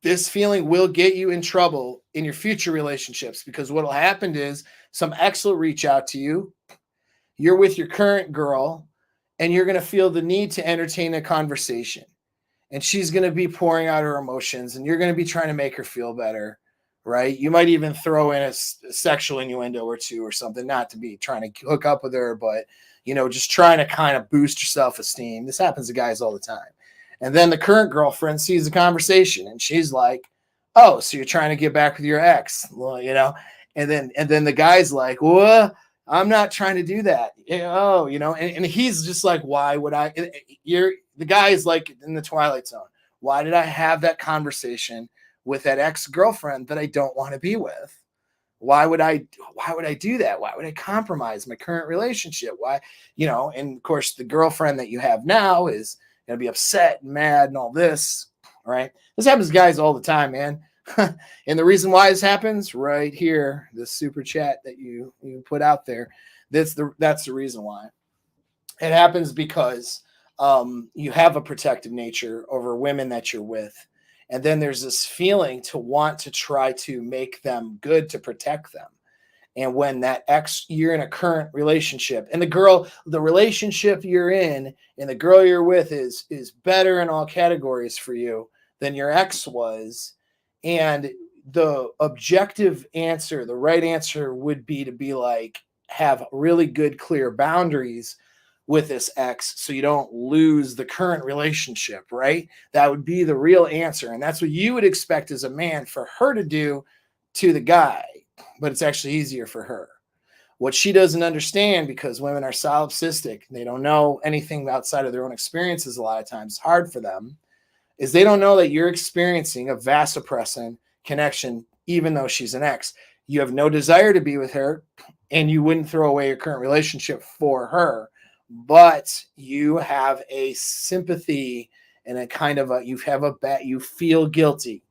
this feeling will get you in trouble in your future relationships, because what will happen is some ex will reach out to you. You're with your current girl and you're going to feel the need to entertain a conversation, and she's going to be pouring out her emotions and you're going to be trying to make her feel better. Right? You might even throw in a sexual innuendo or two or something, not to be trying to hook up with her, but, just trying to kind of boost your self-esteem. This happens to guys all the time. And then the current girlfriend sees the conversation and she's like, oh, so you're trying to get back with your ex, well, and then the guy's like, well, I'm not trying to do that. And he's just like, why would I? The guy is like in the Twilight Zone. Why did I have that conversation with that ex-girlfriend that I don't want to be with? Why would I do that? Why would I compromise my current relationship? Why, and of course the girlfriend that you have now is going to be upset and mad and all this, right? This happens to guys all the time, man. And the reason why this happens right here, this super chat that you put out there, that's the reason why. It happens because you have a protective nature over women that you're with. And then there's this feeling to want to try to make them good, to protect them. And when you're in a current relationship and the relationship you're in and the girl you're with is better in all categories for you than your ex was. And the objective answer, the right answer would be to be like, have really good, clear boundaries with this ex so you don't lose the current relationship, right? That would be the real answer. And that's what you would expect as a man for her to do to the guy, but it's actually easier for her. What she doesn't understand, because women are solipsistic, they don't know anything outside of their own experiences a lot of times, it's hard for them, is they don't know that you're experiencing a vasopressin connection, even though she's an ex. You have no desire to be with her, and you wouldn't throw away your current relationship for her, but you have a sympathy and a kind of you feel guilty.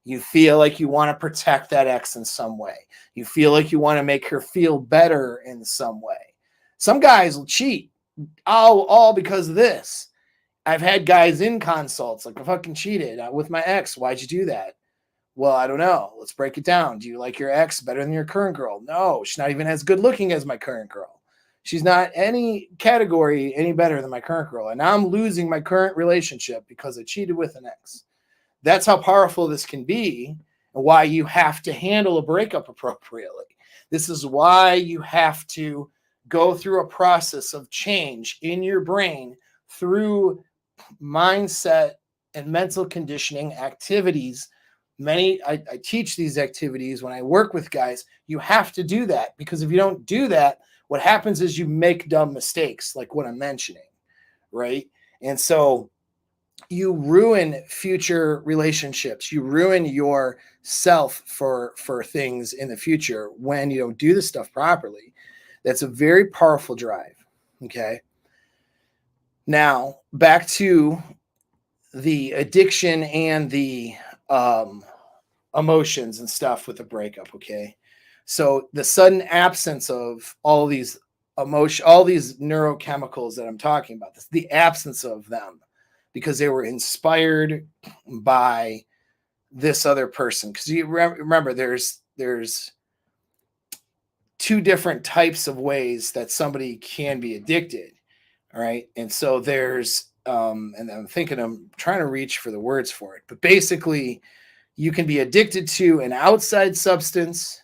You feel like you want to protect that ex in some way. You feel like you want to make her feel better in some way. Some guys will cheat all because of this. I've had guys in consults like, I fucking cheated with my ex. Why'd you do that? Well, I don't know. Let's break it down. Do you like your ex better than your current girl? No, she's not even as good looking as my current girl. She's not any category any better than my current girl. And now I'm losing my current relationship because I cheated with an ex. That's how powerful this can be, and why you have to handle a breakup appropriately. This is why you have to go through a process of change in your brain through mindset and mental conditioning activities. I teach these activities when I work with guys. You have to do that, because if you don't do that, what happens is you make dumb mistakes like what I'm mentioning, right? And so you ruin future relationships. You ruin yourself for things in the future when you don't do this stuff properly. That's a very powerful drive. Okay. Now back to the addiction and the emotions and stuff with the breakup. Okay. So the sudden absence of all these all these neurochemicals that I'm talking about, the absence of them, because they were inspired by this other person. Because you remember, there's two different types of ways that somebody can be addicted. All right. And so there's, and I'm trying to reach for the words for it, but basically you can be addicted to an outside substance.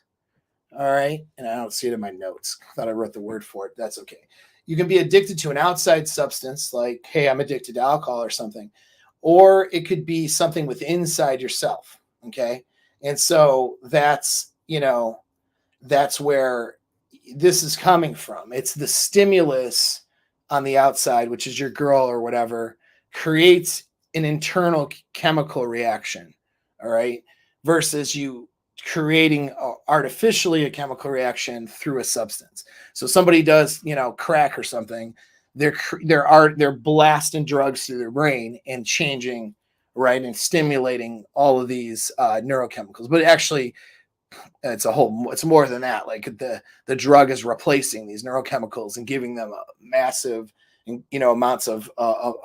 All right. And I don't see it in my notes. I thought I wrote the word for it. That's okay. You can be addicted to an outside substance, like, hey, I'm addicted to alcohol or something. Or it could be something with inside yourself. Okay. And so that's where this is coming from. It's the stimulus on the outside, which is your girl or whatever, creates an internal chemical reaction. All right. Versus you creating artificially a chemical reaction through a substance. So somebody does, crack or something, they're blasting drugs through their brain and changing, right, and stimulating all of these neurochemicals. But actually, it's more than that. Like the drug is replacing these neurochemicals and giving them a massive, amounts of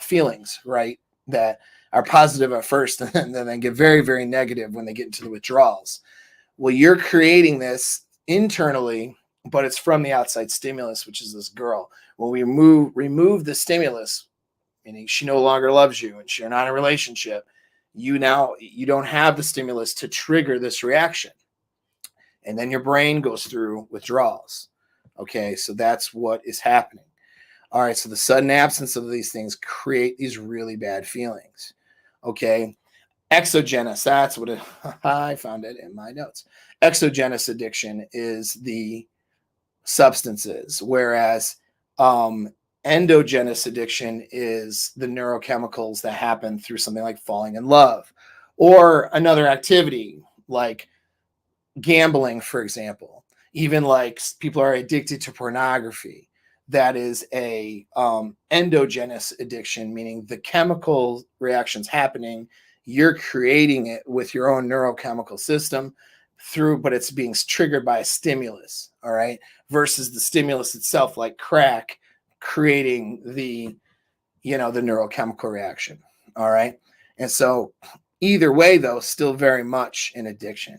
feelings, right, that are positive at first and then get very, very negative when they get into the withdrawals. Well, you're creating this internally, but it's from the outside stimulus, which is this girl. When we remove the stimulus, meaning she no longer loves you and you're not in a relationship, you don't have the stimulus to trigger this reaction. And then your brain goes through withdrawals. Okay, so that's what is happening. All right, so the sudden absence of these things create these really bad feelings. Okay. Exogenous, that's what I found it in my notes. Exogenous addiction is the substances, whereas endogenous addiction is the neurochemicals that happen through something like falling in love or another activity like gambling, for example. Even like people are addicted to pornography. That is a endogenous addiction, meaning the chemical reactions happening, you're creating it with your own neurochemical system but it's being triggered by a stimulus. All right. Versus the stimulus itself, like crack, creating the neurochemical reaction. All right. And so either way, though, still very much an addiction.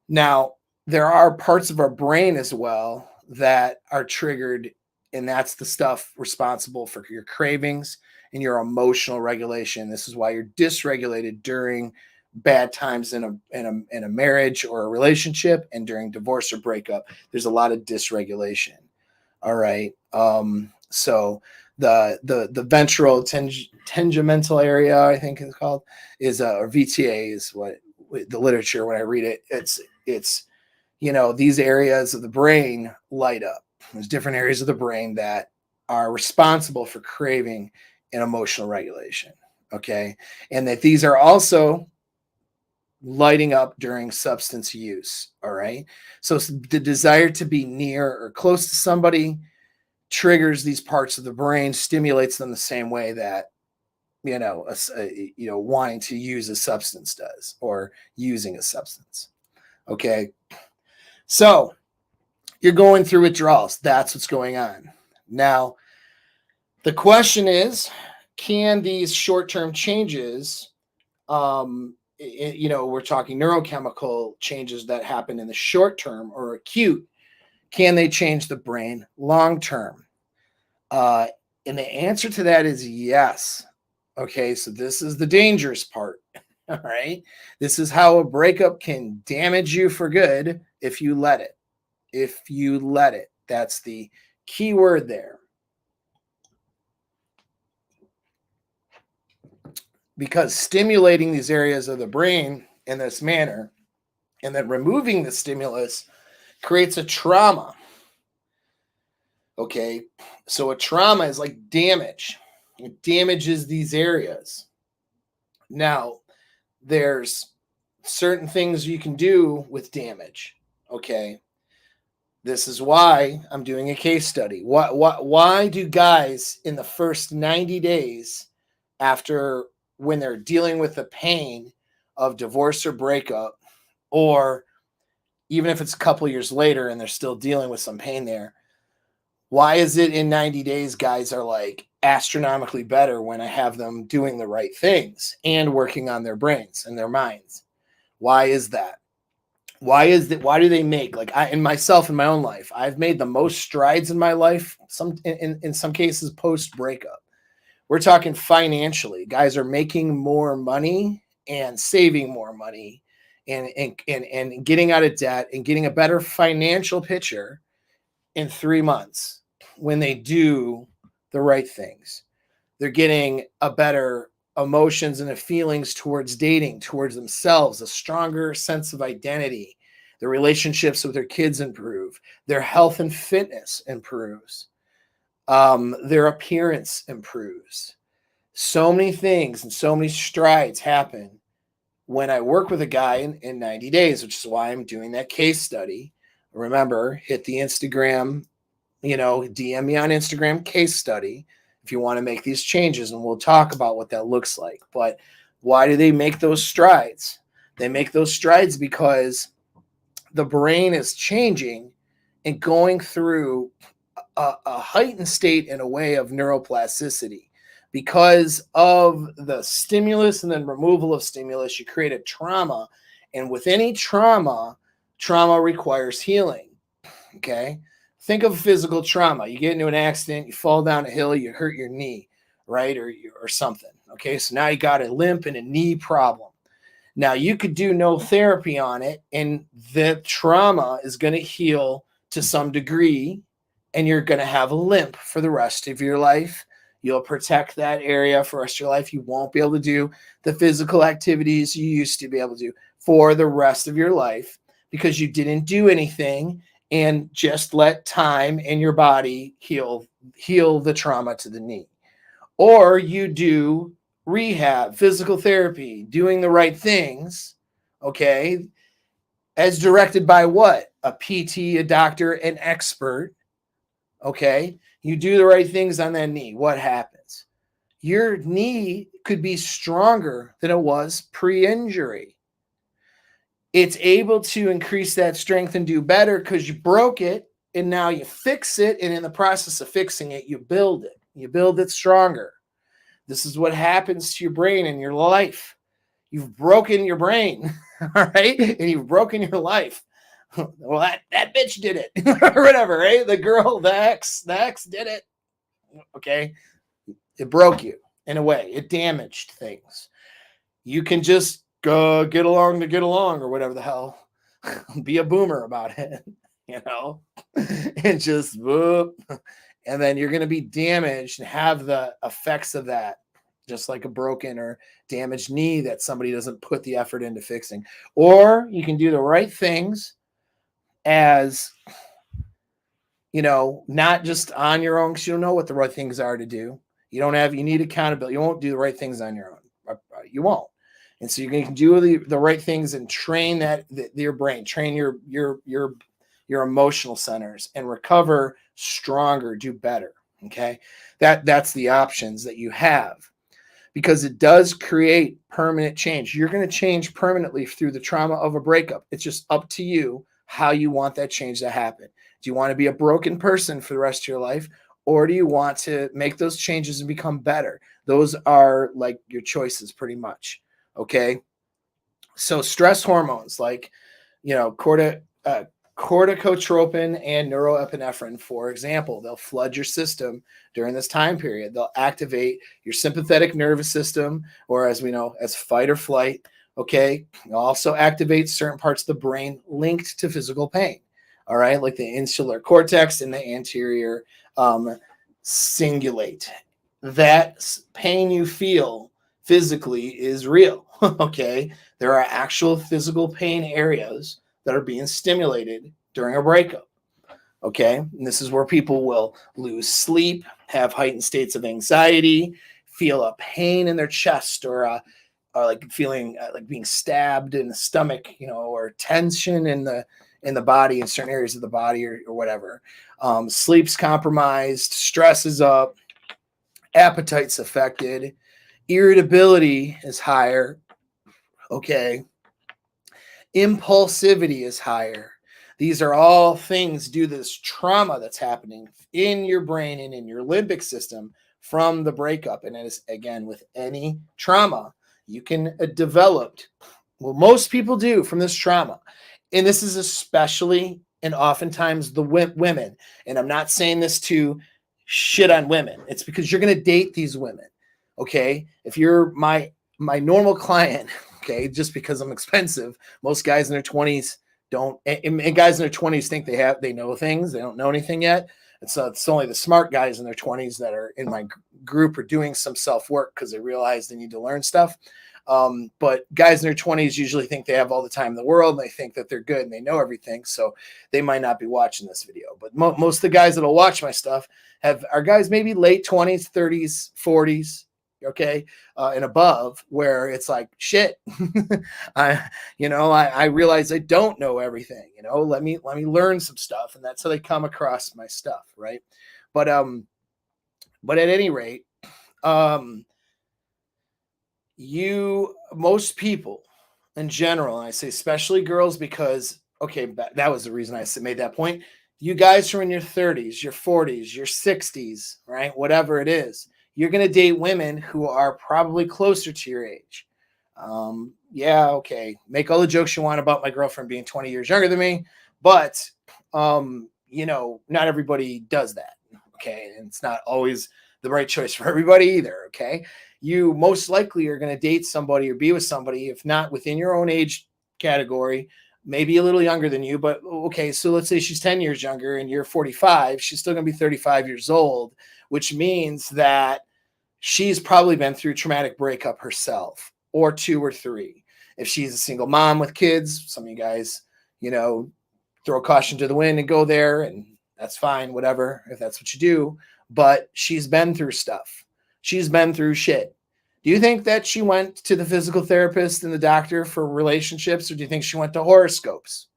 Now, there are parts of our brain as well that are triggered, and that's the stuff responsible for your cravings and your emotional regulation. This is why you're dysregulated during bad times in a marriage or a relationship, and during divorce or breakup. There's a lot of dysregulation. All right. So the ventral tegmental area, I think it's called, is or VTA is what the literature, when I read it, it's these areas of the brain light up. There's different areas of the brain that are responsible for craving and emotional regulation. Okay. And that these are also lighting up during substance use. All right. So the desire to be near or close to somebody triggers these parts of the brain, stimulates them the same way that wanting to use a substance does, or using a substance. Okay. So you're going through withdrawals. That's what's going on. Now, the question is, can these short-term changes, we're talking neurochemical changes that happen in the short term or acute, can they change the brain long term? And the answer to that is yes. Okay, so this is the dangerous part. All right. This is how a breakup can damage you for good if you let it. If you let it. That's the key word there. Because stimulating these areas of the brain in this manner and then removing the stimulus creates a trauma. Okay, so a trauma is like damage. It damages these areas. Now, there's certain things you can do with damage. Okay, this is why I'm doing a case study. Why do guys in the first 90 days after, when they're dealing with the pain of divorce or breakup, or even if it's a couple years later and they're still dealing with some pain there, why is it in 90 days guys are like astronomically better when I have them doing the right things and working on their brains and their minds? Why is that? Why do they make, like, in myself, in my own life, I've made the most strides in my life, in some cases post breakup. We're talking financially. Guys are making more money and saving more money and getting out of debt and getting a better financial picture in 3 months when they do the right things. They're getting a better emotions and the feelings towards dating, towards themselves, a stronger sense of identity. Their relationships with their kids improve. Their health and fitness improves. Their appearance improves. So many things and so many strides happen when I work with a guy in 90 days, which is why I'm doing that case study. Remember, hit the Instagram, DM me on Instagram, case study, if you want to make these changes, and we'll talk about what that looks like. But why do they make those strides? They make those strides because the brain is changing and going through a heightened state in a way of neuroplasticity. Because of the stimulus and then removal of stimulus, you create a trauma. And with any trauma requires healing. Okay? Think of physical trauma. You get into an accident, you fall down a hill, you hurt your knee, right? Or something. Okay, so now you got a limp and a knee problem. Now you could do no therapy on it, and the trauma is going to heal to some degree, and you're going to have a limp for the rest of your life. You'll protect that area for the rest of your life. You won't be able to do the physical activities you used to be able to do for the rest of your life because you didn't do anything and just let time and your body heal the trauma to the knee. Or you do rehab, physical therapy, doing the right things, okay, as directed by what? A PT, a doctor, an expert, okay? You do the right things on that knee. What happens? Your knee could be stronger than it was pre-injury. It's able to increase that strength and do better because you broke it, and now you fix it, and in the process of fixing it, you build it. You build it stronger. This is what happens to your brain in your life. You've broken your brain, all right? And you've broken your life. Well, that bitch did it, or whatever, right? The girl, the ex did it. Okay? It broke you in a way. It damaged things. You can just go get along to get along, or whatever the hell. Be a boomer about it, and just whoop And then you're going to be damaged and have the effects of that, just like a broken or damaged knee that somebody doesn't put the effort into fixing. Or you can do the right things as, not just on your own, because you don't know what the right things are to do. You need accountability. You won't do the right things on your own. You won't. And so you can do the right things and train your brain, train your emotional centers, and recover stronger, do better. Okay. That's the options that you have, because it does create permanent change. You're going to change permanently through the trauma of a breakup. It's just up to you how you want that change to happen. Do you want to be a broken person for the rest of your life, or do you want to make those changes and become better? Those are like your choices pretty much. Okay. So stress hormones like, corticotropin and neuroepinephrine, for example, they'll flood your system during this time period. They'll activate your sympathetic nervous system, or as we know, as fight or flight. Okay. They'll also activate certain parts of the brain linked to physical pain. All right. Like the insular cortex and the anterior cingulate. That pain you feel physically is real. Okay. There are actual physical pain areas that are being stimulated during a breakup. Okay. And this is where people will lose sleep, have heightened states of anxiety, feel a pain in their chest, or like feeling like being stabbed in the stomach, or tension in the body, in certain areas of the body, or whatever. Sleep's compromised, stress is up, appetite's affected, irritability is higher. Okay. Impulsivity is higher. These are all things due to this trauma that's happening in your brain and in your limbic system from the breakup. And as again, with any trauma, you can develop, well, most people do from this trauma. And this is especially and oftentimes the women. And I'm not saying this to shit on women. It's because you're going to date these women. Okay. If you're my normal client, okay, just because I'm expensive, most guys in their 20s don't, and guys in their 20s think they know things. They don't know anything yet. And so it's only the smart guys in their 20s that are in my group are doing some self-work because they realize they need to learn stuff. But guys in their 20s usually think they have all the time in the world, and they think that they're good and they know everything. So they might not be watching this video. But most of the guys that'll watch my stuff are guys maybe late 20s, 30s, 40s, okay, and above, where it's like, shit, I realize I don't know everything, let me learn some stuff. And that's how they come across my stuff. Right. But at any rate, most people in general, and I say especially girls, because, okay, that was the reason I made that point. You guys are in your 30s, your 40s, your 60s, right? Whatever it is, you're going to date women who are probably closer to your age. Yeah, okay. Make all the jokes you want about my girlfriend being 20 years younger than me, but, not everybody does that. Okay. And it's not always the right choice for everybody either. Okay. You most likely are going to date somebody or be with somebody, if not within your own age category, maybe a little younger than you. But okay, so let's say she's 10 years younger and you're 45. She's still going to be 35 years old, which means that she's probably been through traumatic breakup herself, or 2 or 3. If she's a single mom with kids, some of you guys, throw caution to the wind and go there, and that's fine, whatever, if that's what you do. But she's been through stuff. She's been through shit. Do you think that she went to the physical therapist and the doctor for relationships, or do you think she went to horoscopes?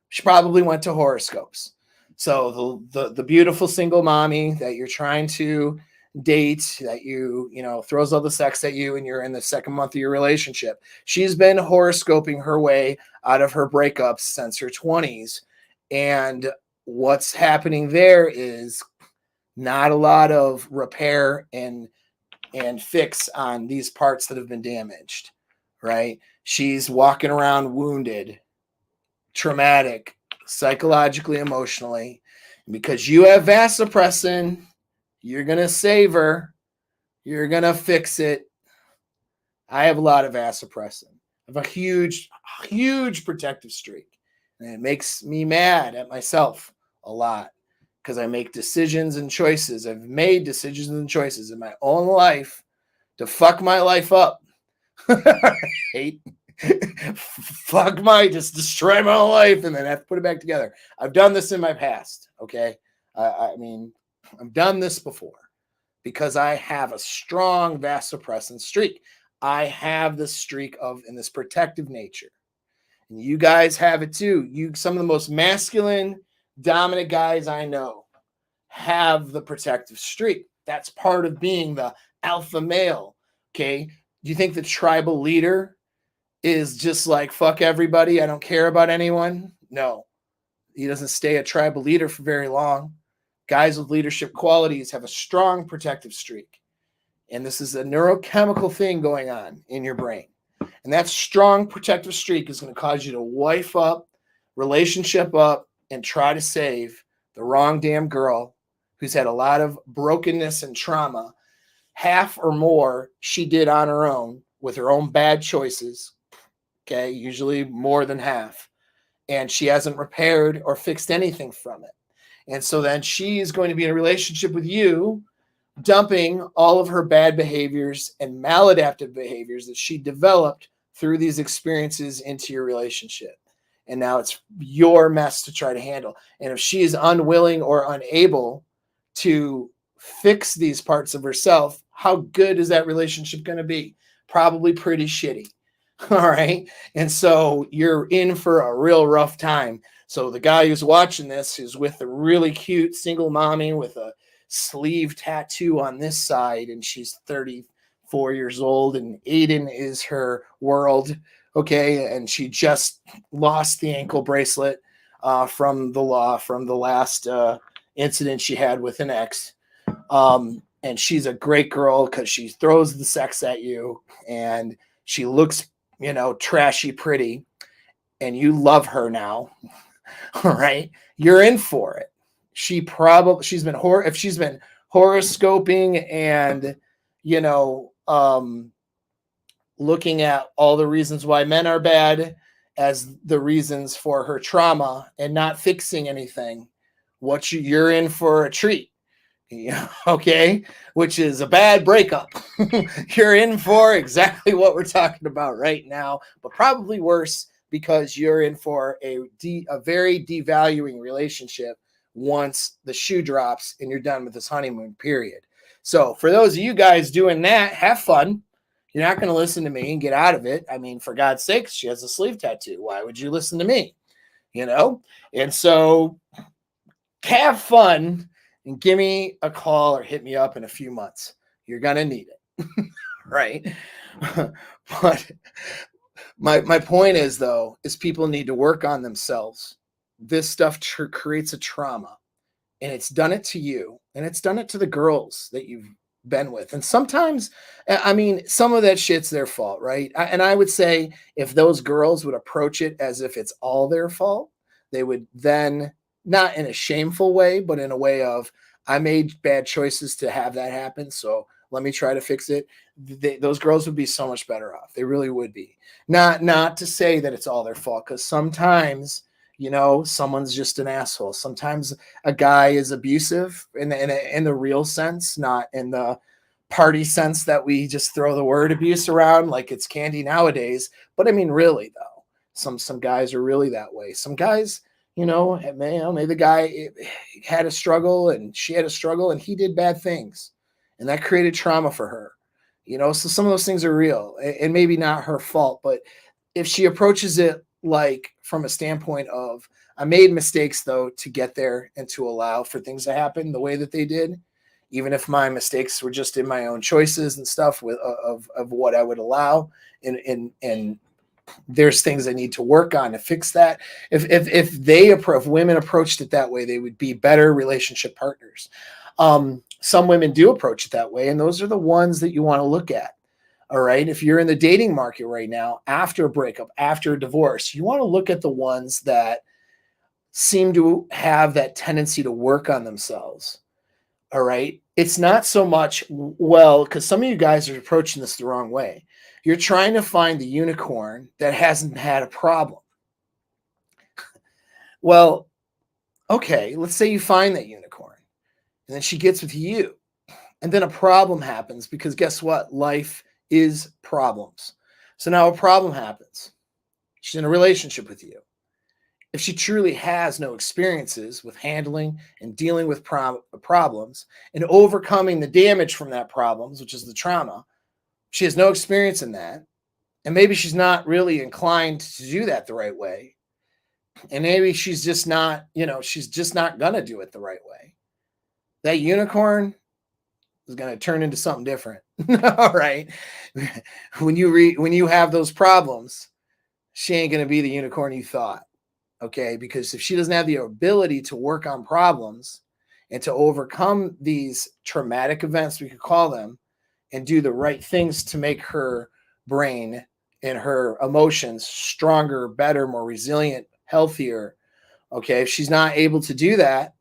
She probably went to horoscopes. So the beautiful single mommy that you're trying to date, that throws all the sex at you and you're in the second month of your relationship, she's been horoscoping her way out of her breakups since her 20s. And what's happening there is not a lot of repair and fix on these parts that have been damaged, right? She's walking around wounded, traumatic, psychologically, emotionally. Because you have vasopressin, you're going to save her. You're going to fix it. I have a lot of vasopressin. I have a huge, huge protective streak. And it makes me mad at myself a lot. because I make decisions and choices. I've made decisions and choices in my own life to fuck my life up. Hate. Just destroy my whole life and then have to put it back together. I've done this in my past. Okay. I mean, I've done this before because I have a strong vasopressin streak. I have this streak in this protective nature. And you guys have it too. Some of the most masculine, dominant guys I know have the protective streak. That's part of being the alpha male. Okay. Do you think the tribal leader is just like, fuck everybody, I don't care about anyone? No. He doesn't stay a tribal leader for very long. Guys with leadership qualities have a strong protective streak. And this is a neurochemical thing going on in your brain. And that strong protective streak is going to cause you to wife up, relationship up, and try to save the wrong damn girl who's had a lot of brokenness and trauma. Half or more she did on her own with her own bad choices. Okay, usually more than half. And she hasn't repaired or fixed anything from it. And so then she's going to be in a relationship with you, dumping all of her bad behaviors and maladaptive behaviors that she developed through these experiences into your relationship. And now it's your mess to try to handle. And if she is unwilling or unable to fix these parts of herself, how good is that relationship going to be? Probably pretty shitty. All right. And so you're in for a real rough time. So the guy who's watching this is with a really cute single mommy with a sleeve tattoo on this side, and she's 34 years old, and Aiden is her world. Okay. And she just lost the ankle bracelet from the last incident she had with an ex. And she's a great girl because she throws the sex at you and she looks, trashy pretty, and you love her now. All right. You're in for it. She's been horoscoping and, looking at all the reasons why men are bad as the reasons for her trauma and not fixing anything. You're in for a treat. Okay, which is a bad breakup. You're in for exactly what we're talking about right now, but probably worse because you're in for a very devaluing relationship once the shoe drops and you're done with this honeymoon period. So for those of you guys doing that, have fun. You're not going to listen to me and get out of it. I mean, for God's sakes, she has a sleeve tattoo. Why would you listen to me? And so have fun. And give me a call or hit me up in a few months. You're going to need it. Right? But my point is, though, is people need to work on themselves. This stuff creates a trauma. And it's done it to you. And it's done it to the girls that you've been with. And sometimes, some of that shit's their fault, right? And I would say if those girls would approach it as if it's all their fault, they would then, not in a shameful way, but in a way of, I made bad choices to have that happen, so let me try to fix it. Those girls would be so much better off. They really would be. Not to say that it's all their fault, because sometimes, someone's just an asshole. Sometimes a guy is abusive in the real sense, not in the party sense that we just throw the word abuse around like it's candy nowadays. But I mean, really, though, some guys are really that way. Some guys, maybe the guy had a struggle and she had a struggle and he did bad things and that created trauma for her, so some of those things are real and maybe not her fault. But if she approaches it like from a standpoint of, I made mistakes though to get there and to allow for things to happen the way that they did, even if my mistakes were just in my own choices and stuff of what I would allow and there's things I need to work on to fix that. If women approached it that way, they would be better relationship partners. Some women do approach it that way, and those are the ones that you want to look at. All right. If you're in the dating market right now, after a breakup, after a divorce, you want to look at the ones that seem to have that tendency to work on themselves. All right. It's not so much, because some of you guys are approaching this the wrong way. You're trying to find the unicorn that hasn't had a problem. Well, okay, let's say you find that unicorn. And then she gets with you. And then a problem happens because guess what? Life is problems. So now a problem happens. She's in a relationship with you. If she truly has no experiences with handling and dealing with problems and overcoming the damage from that problems, which is the trauma, she has no experience in that. And maybe she's not really inclined to do that the right way. And maybe she's just not, she's just not going to do it the right way. That unicorn is going to turn into something different. All right. When you have those problems, she ain't going to be the unicorn you thought. Okay. Because if she doesn't have the ability to work on problems and to overcome these traumatic events, we could call them, and do the right things to make her brain and her emotions stronger, better, more resilient, healthier. Okay. If she's not able to do that,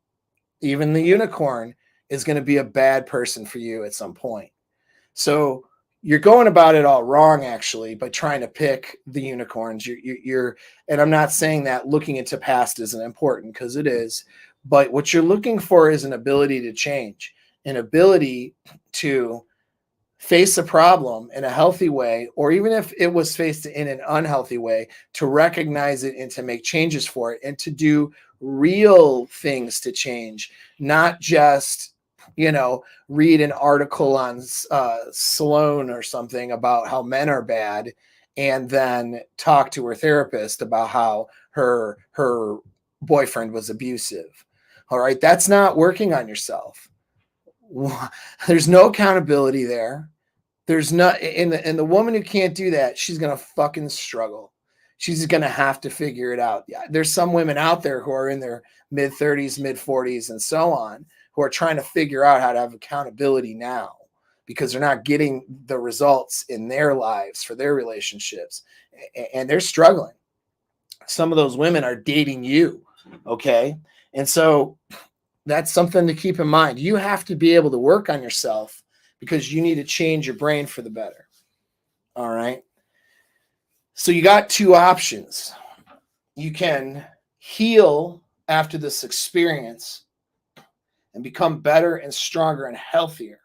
even the unicorn is going to be a bad person for you at some point. So you're going about it all wrong, actually, by trying to pick the unicorns. And I'm not saying that looking into past isn't important, because it is, but what you're looking for is an ability to change, an ability to face a problem in a healthy way, or even if it was faced in an unhealthy way, to recognize it and to make changes for it and to do real things to change, not just, read an article on Sloan or something about how men are bad and then talk to her therapist about how her boyfriend was abusive. All right. That's not working on yourself. There's no accountability there. There's not, and the woman who can't do that, she's going to fucking struggle. She's going to have to figure it out. Yeah. There's some women out there who are in their mid 30s, mid 40s, and so on, who are trying to figure out how to have accountability now because they're not getting the results in their lives for their relationships, and they're struggling. Some of those women are dating you. Okay. And so that's something to keep in mind. You have to be able to work on yourself because you need to change your brain for the better. All right. So you got two options. You can heal after this experience and become better and stronger and healthier.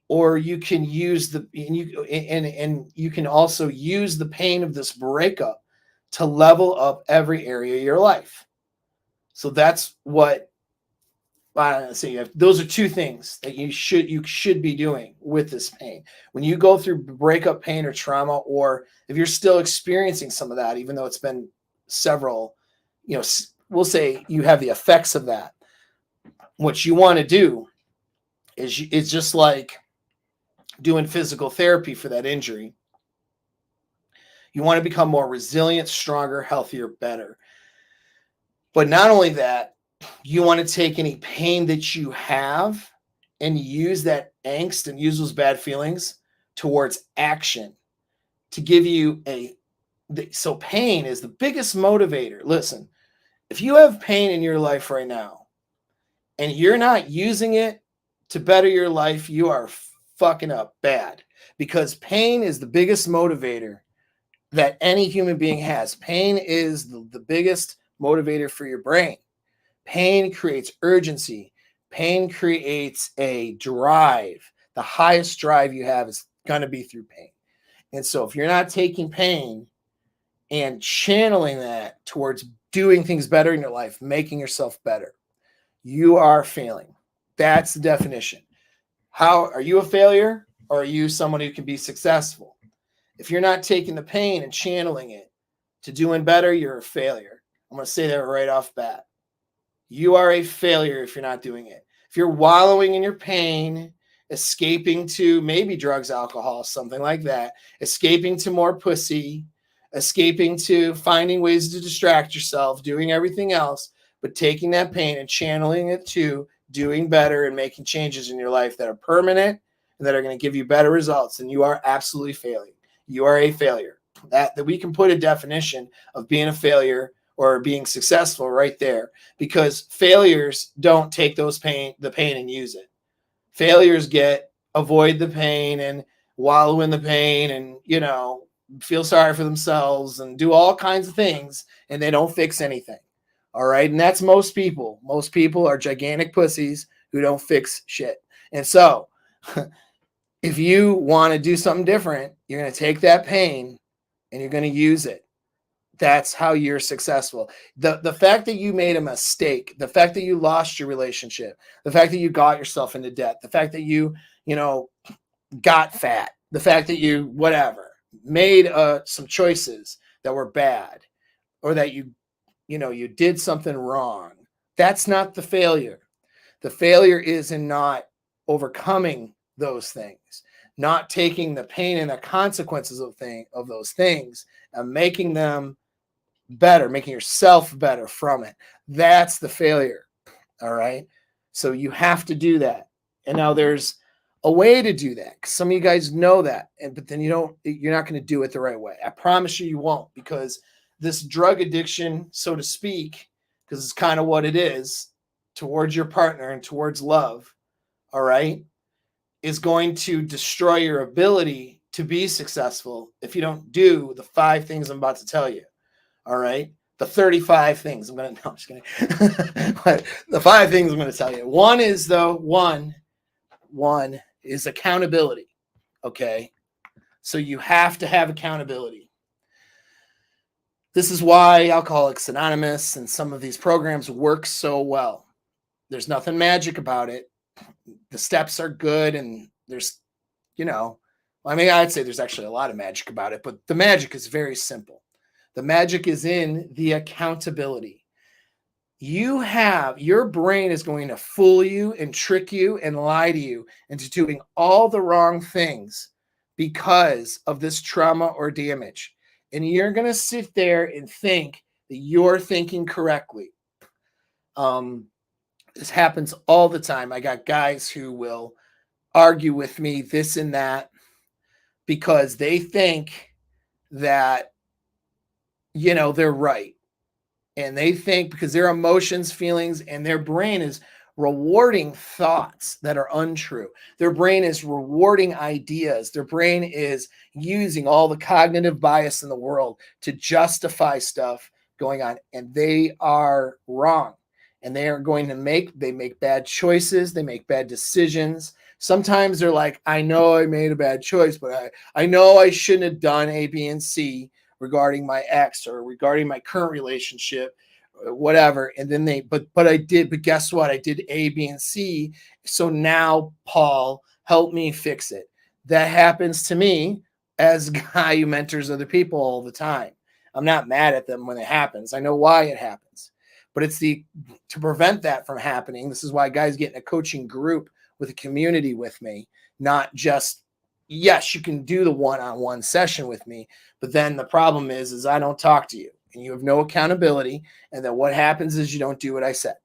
Or you can use and you can also use the pain of this breakup to level up every area of your life. So that's what those are two things that you should be doing with this pain. When you go through breakup pain or trauma, or if you're still experiencing some of that, even though it's been several, we'll say you have the effects of that. What you want to do is just like doing physical therapy for that injury. You want to become more resilient, stronger, healthier, better. But not only that, you want to take any pain that you have and use that angst and use those bad feelings towards action to give you so pain is the biggest motivator. Listen, if you have pain in your life right now and you're not using it to better your life, you are fucking up bad, because pain is the biggest motivator that any human being has. Pain is the biggest motivator for your brain. Pain creates urgency. Pain creates a drive. The highest drive you have is going to be through pain. And so if you're not taking pain and channeling that towards doing things better in your life, making yourself better, you are failing. That's the definition. How are you a failure, or are you someone who can be successful? If you're not taking the pain and channeling it to doing better, you're a failure. I'm going to say that right off bat. You are a failure if you're not doing it. If you're wallowing in your pain, escaping to maybe drugs, alcohol, something like that, escaping to more pussy, escaping to finding ways to distract yourself, doing everything else, but taking that pain and channeling it to doing better and making changes in your life that are permanent and that are going to give you better results, then you are absolutely failing. You are a failure. That we can put a definition of being a failure or being successful right there, because failures don't take the pain and use it. Failures avoid the pain and wallow in the pain and, feel sorry for themselves and do all kinds of things, and they don't fix anything. All right. And that's most people. Most people are gigantic pussies who don't fix shit. And so if you want to do something different, you're going to take that pain and you're going to use it. That's how you're successful. The fact that you made a mistake, the fact that you lost your relationship, the fact that you got yourself into debt, the fact that you got fat, the fact that you whatever made some choices that were bad, or that you did something wrong. That's not the failure. The failure is in not overcoming those things, not taking the pain and the consequences of those things and making them better, making yourself better from it. That's the failure. All right. So you have to do that. And now there's a way to do that. Some of you guys know that, but then you're not going to do it the right way. I promise you won't, because this drug addiction, so to speak, because it's kind of what it is towards your partner and towards love, all right, is going to destroy your ability to be successful if you don't do the 5 things I'm about to tell you. All right. The 35 things I'm just kidding. But the 5 things I'm going to tell you. One is accountability. Okay. So you have to have accountability. This is why Alcoholics Anonymous and some of these programs work so well. There's nothing magic about it. The steps are good, and there's, I'd say there's actually a lot of magic about it, but the magic is very simple. The magic is in the accountability. Your brain is going to fool you and trick you and lie to you into doing all the wrong things because of this trauma or damage. And you're going to sit there and think that you're thinking correctly. This happens all the time. I got guys who will argue with me this and that because they think that, they're right. And they think because their emotions, feelings, and their brain is rewarding thoughts that are untrue. Their brain is rewarding ideas. Their brain is using all the cognitive bias in the world to justify stuff going on. And they are wrong. And they are going to make bad choices. They make bad decisions. Sometimes they're like, I know I made a bad choice, but I know I shouldn't have done A, B, and C regarding my ex or regarding my current relationship, or whatever. And then but guess what? I did A, B, and C. So now, Paul, help me fix it. That happens to me as a guy who mentors other people all the time. I'm not mad at them when it happens. I know why it happens. But it's to prevent that from happening. This is why guys get in a coaching group with a community with me, not just, yes, you can do the one-on-one session with me, but then the problem is I don't talk to you and you have no accountability. And then what happens is you don't do what I said.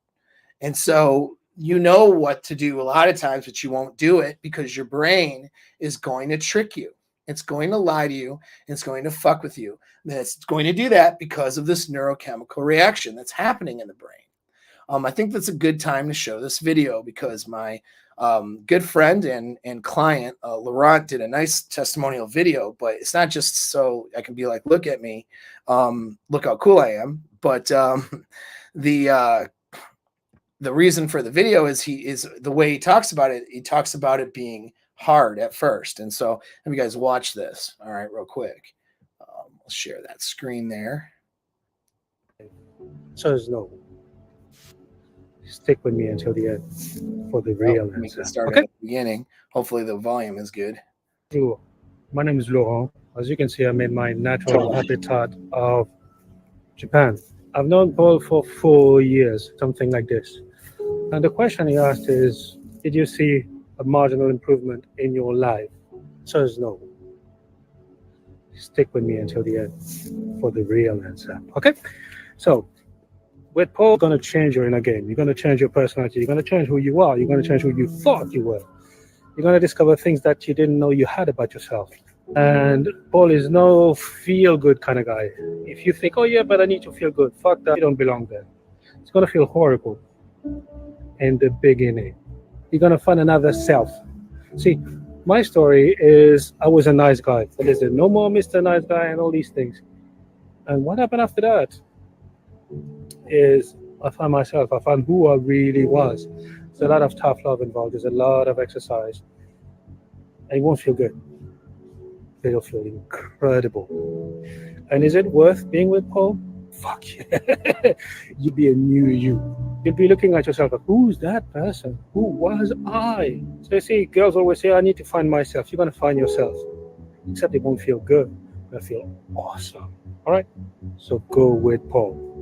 And so you know what to do a lot of times, but you won't do it because your brain is going to trick you. It's going to lie to you, and it's going to fuck with you. And it's going to do that because of this neurochemical reaction that's happening in the brain. I think that's a good time to show this video because my good friend and client, Laurent, did a nice testimonial video, but it's not just so I can be like, look at me, look how cool I am. But the reason for the video is the way he talks about it. He talks about it being hard at first. And so have you guys watch this. All right, real quick. We'll share that screen there. So no. Stick with me until the end for the real answer. We can start at the beginning. Hopefully the volume is good. My name is Laurent. As you can see, I'm in my natural habitat of Japan. I've known Paul for 4 years, something like this. And the question he asked is, did you see a marginal improvement in your life? So no. Stick with me until the end for the real answer. Okay? So, with Paul, you're going to change your inner game. You're going to change your personality. You're going to change who you are. You're going to change who you thought you were. You're going to discover things that you didn't know you had about yourself. And Paul is no feel-good kind of guy. If you think, oh yeah, but I need to feel good, fuck that, you don't belong there. It's going to feel horrible in the beginning. You're going to find another self. See, my story is I was a nice guy. But there's no more Mr. Nice Guy and all these things. And what happened after that is I found myself. I found who I really was. There's a lot of tough love involved. There's a lot of exercise. And it won't feel good. It'll feel incredible. And is it worth being with Paul? Fuck yeah. You'd be a new you. You'd be looking at yourself like, who's that person? Who was I? So you see, girls always say, I need to find myself. You're going to find yourself. Except it won't feel good. It'll feel awesome. All right? So go with Paul.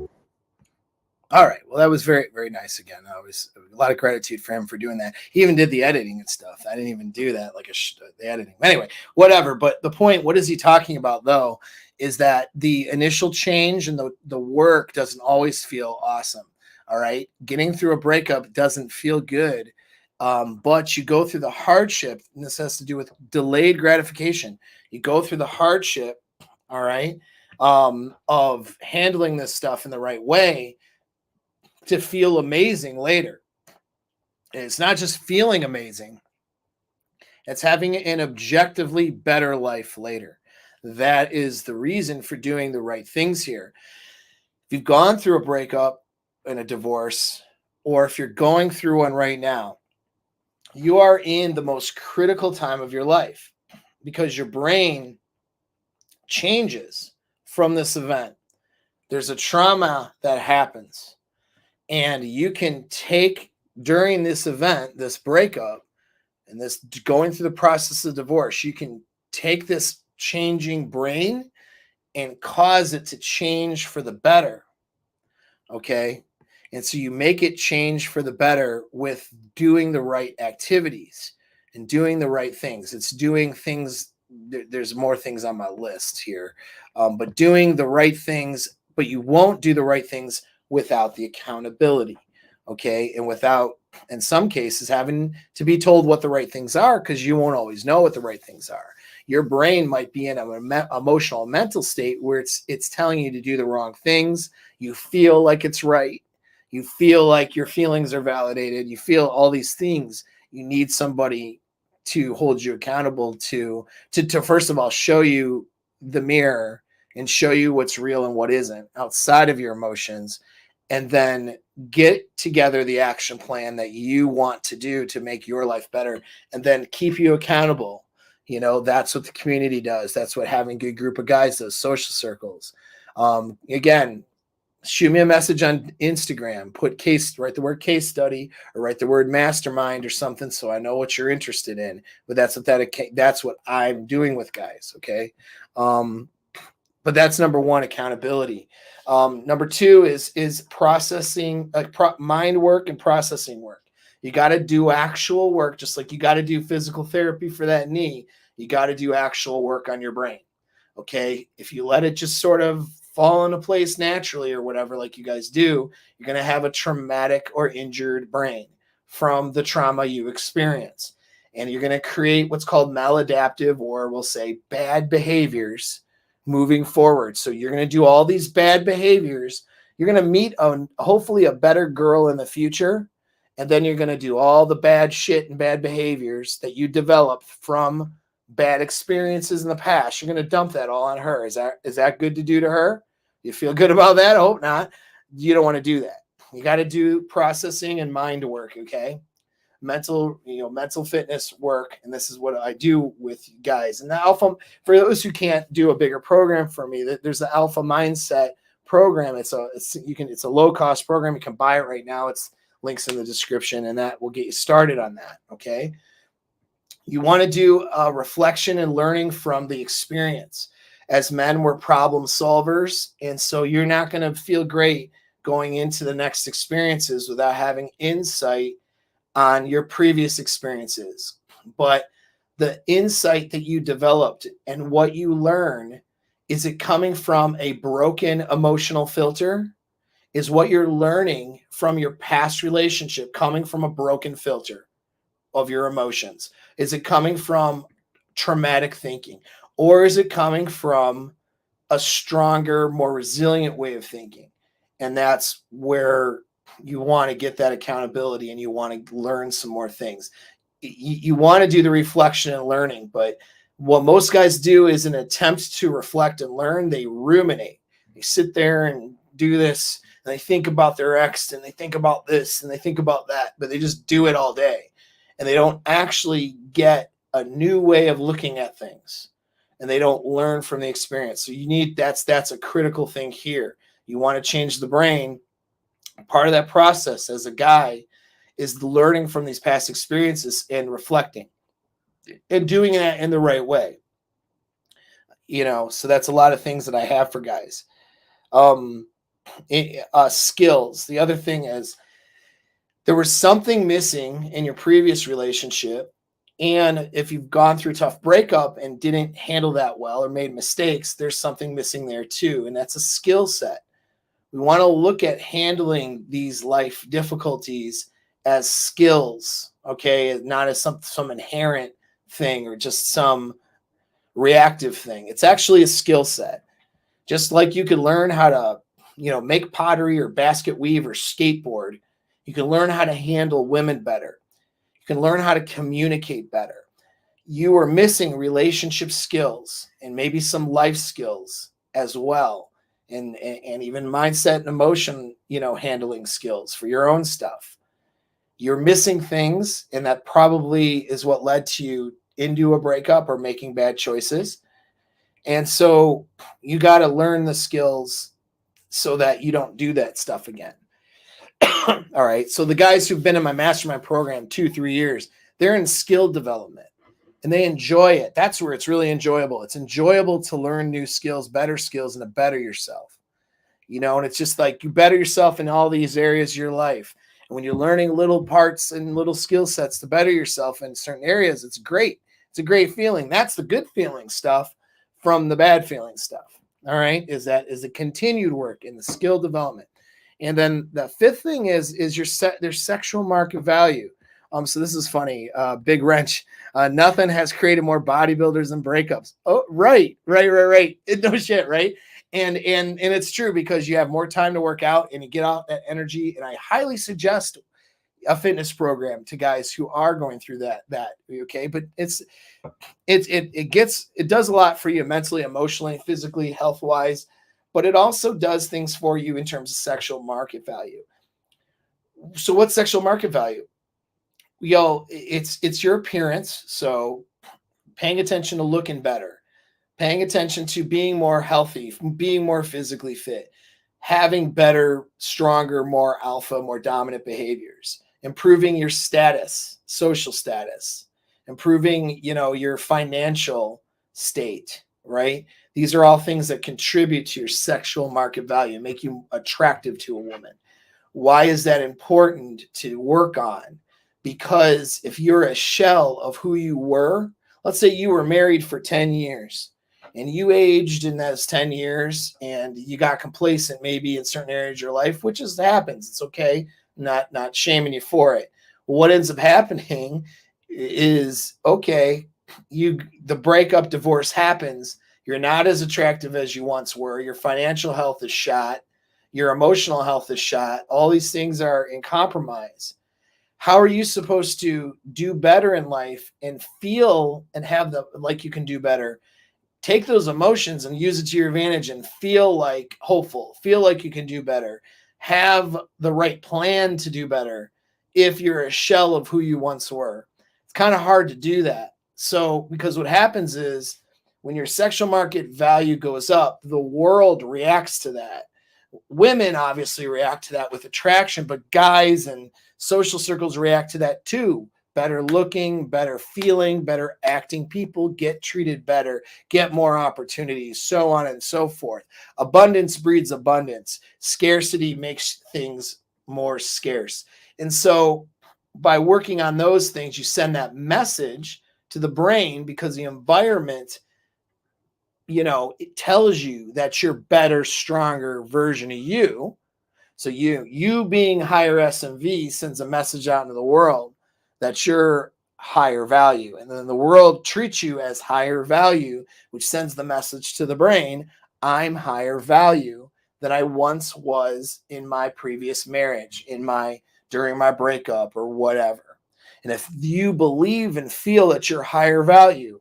All right. Well, that was very, very nice again. I was a lot of gratitude for him for doing that. He even did the editing and stuff. I didn't even do that, like the editing. Anyway, whatever. But the point, what is he talking about, though, is that the initial change and the work doesn't always feel awesome. All right. Getting through a breakup doesn't feel good. But you go through the hardship, and this has to do with delayed gratification. You go through the hardship, all right, of handling this stuff in the right way to feel amazing later. And it's not just feeling amazing, it's having an objectively better life later. That is the reason for doing the right things here. If you've gone through a breakup and a divorce, or if you're going through one right now, you are in the most critical time of your life because your brain changes from this event. There's a trauma that happens. And you can take during this event, this breakup, and this going through the process of divorce, you can take this changing brain and cause it to change for the better. Okay. And so you make it change for the better with doing the right activities and doing the right things. It's doing things. There's more things on my list here, but doing the right things, but you won't do the right things without the accountability, okay? And without, in some cases, having to be told what the right things are, because you won't always know what the right things are. Your brain might be in an emotional, mental state where it's telling you to do the wrong things. You feel like it's right. You feel like your feelings are validated. You feel all these things. You need somebody to hold you accountable to first of all, show you the mirror and show you what's real and what isn't outside of your emotions, and then get together the action plan that you want to do to make your life better, and then keep you accountable. You know, that's what the community does. That's what having a good group of guys does, social circles. Again, shoot me a message on Instagram, write the word case study or write the word mastermind or something, so I know what you're interested in. But that's what I'm doing with guys. Okay. But that's number one, accountability. Number two is processing, mind work and processing work. You got to do actual work, just like you got to do physical therapy for that knee. You got to do actual work on your brain. Okay. If you let it just sort of fall into place naturally or whatever, like you guys do, you're going to have a traumatic or injured brain from the trauma you experience. And you're going to create what's called maladaptive, or we'll say bad behaviors moving forward. So you're going to do all these bad behaviors. You're going to meet hopefully a better girl in the future. And then you're going to do all the bad shit and bad behaviors that you developed from bad experiences in the past. You're going to dump that all on her. Is that good to do to her? You feel good about that? I hope not. You don't want to do that. You got to do processing and mind work. Okay. Mental fitness work. And this is what I do with guys. And the alpha, for those who can't do a bigger program for me, there's the Alpha Mindset program. It's a low cost program. You can buy it right now. It's links in the description, and that will get you started on that. Okay. You want to do reflection and learning from the experience. As men, we're problem solvers. And so you're not going to feel great going into the next experiences without having insight on your previous experiences. But the insight that you developed and what you learn, is it coming from a broken emotional filter? Is what you're learning from your past relationship coming from a broken filter of your emotions? Is it coming from traumatic thinking? Or is it coming from a stronger, more resilient way of thinking? And that's where you want to get that accountability, and you want to learn some more things. You want to do the reflection and learning, but what most guys do is an attempt to reflect and learn. They ruminate. They sit there and do this, and they think about their ex, and they think about this, and they think about that, but they just do it all day, and they don't actually get a new way of looking at things, and they don't learn from the experience. So you need, that's a critical thing here. You want to change the brain. Part of that process as a guy is the learning from these past experiences and reflecting and doing that in the right way. So that's a lot of things that I have for guys. Skills. The other thing is, there was something missing in your previous relationship. And if you've gone through a tough breakup and didn't handle that well or made mistakes, there's something missing there too. And that's a skill set. We want to look at handling these life difficulties as skills, okay? Not as some inherent thing or just some reactive thing. It's actually a skill set. Just like you could learn how to, make pottery or basket weave or skateboard, you can learn how to handle women better. You can learn how to communicate better. You are missing relationship skills and maybe some life skills as well. And even mindset and emotion, handling skills for your own stuff. You're missing things, and that probably is what led to you into a breakup or making bad choices. And so you got to learn the skills so that you don't do that stuff again. All right. So the guys who've been in my mastermind program 2-3 years, they're in skill development and they enjoy it. That's where it's really enjoyable. It's enjoyable to learn new skills, better skills, and to better yourself. And it's just like you better yourself in all these areas of your life. And when you're learning little parts and little skill sets to better yourself in certain areas, it's great. It's a great feeling. That's the good feeling stuff from the bad feeling stuff. All right. Is the continued work in the skill development. And then the fifth thing is their sexual market value. So this is funny. Big wrench. Nothing has created more bodybuilders than breakups. Oh, right. No shit, right? And it's true, because you have more time to work out and you get out that energy. And I highly suggest a fitness program to guys who are going through that. Okay, but it does a lot for you mentally, emotionally, physically, health wise. But it also does things for you in terms of sexual market value. So what's sexual market value? It's your appearance. So paying attention to looking better, paying attention to being more healthy, being more physically fit, having better, stronger, more alpha, more dominant behaviors, improving your status, social status, improving, your financial state, right? These are all things that contribute to your sexual market value, make you attractive to a woman. Why is that important to work on? Because if you're a shell of who you were, let's say you were married for 10 years and you aged in those 10 years and you got complacent maybe in certain areas of your life, which happens. It's okay. Not shaming you for it. What ends up happening is, okay, the breakup, divorce happens. You're not as attractive as you once were. Your financial health is shot. Your emotional health is shot. All these things are in compromise. How are you supposed to do better in life and feel and have like you can do better? Take those emotions and use it to your advantage and feel like hopeful, feel like you can do better, have the right plan to do better if you're a shell of who you once were. It's kind of hard to do that. So, because what happens is when your sexual market value goes up, the world reacts to that. Women obviously react to that with attraction, but guys and social circles react to that too. Better looking, better feeling, better acting people get treated better, get more opportunities, so on and so forth. Abundance breeds abundance. Scarcity makes things more scarce. And so by working on those things, you send that message to the brain, because the environment, it tells you that you're better, stronger version of you. So you being higher SMV sends a message out into the world that you're higher value. And then the world treats you as higher value, which sends the message to the brain, I'm higher value than I once was in my previous marriage, during my breakup or whatever. And if you believe and feel that you're higher value,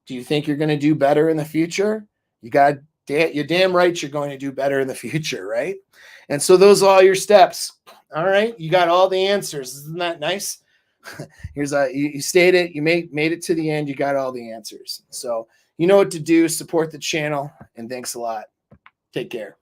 do you think you're going to do better in the future? You got to You're damn right you're going to do better in the future, right? And so those are all your steps. All right, you got all the answers. Isn't that nice? Here's you stayed it, you made it to the end, you got all the answers. So you know what to do. Support the channel, and thanks a lot. Take care.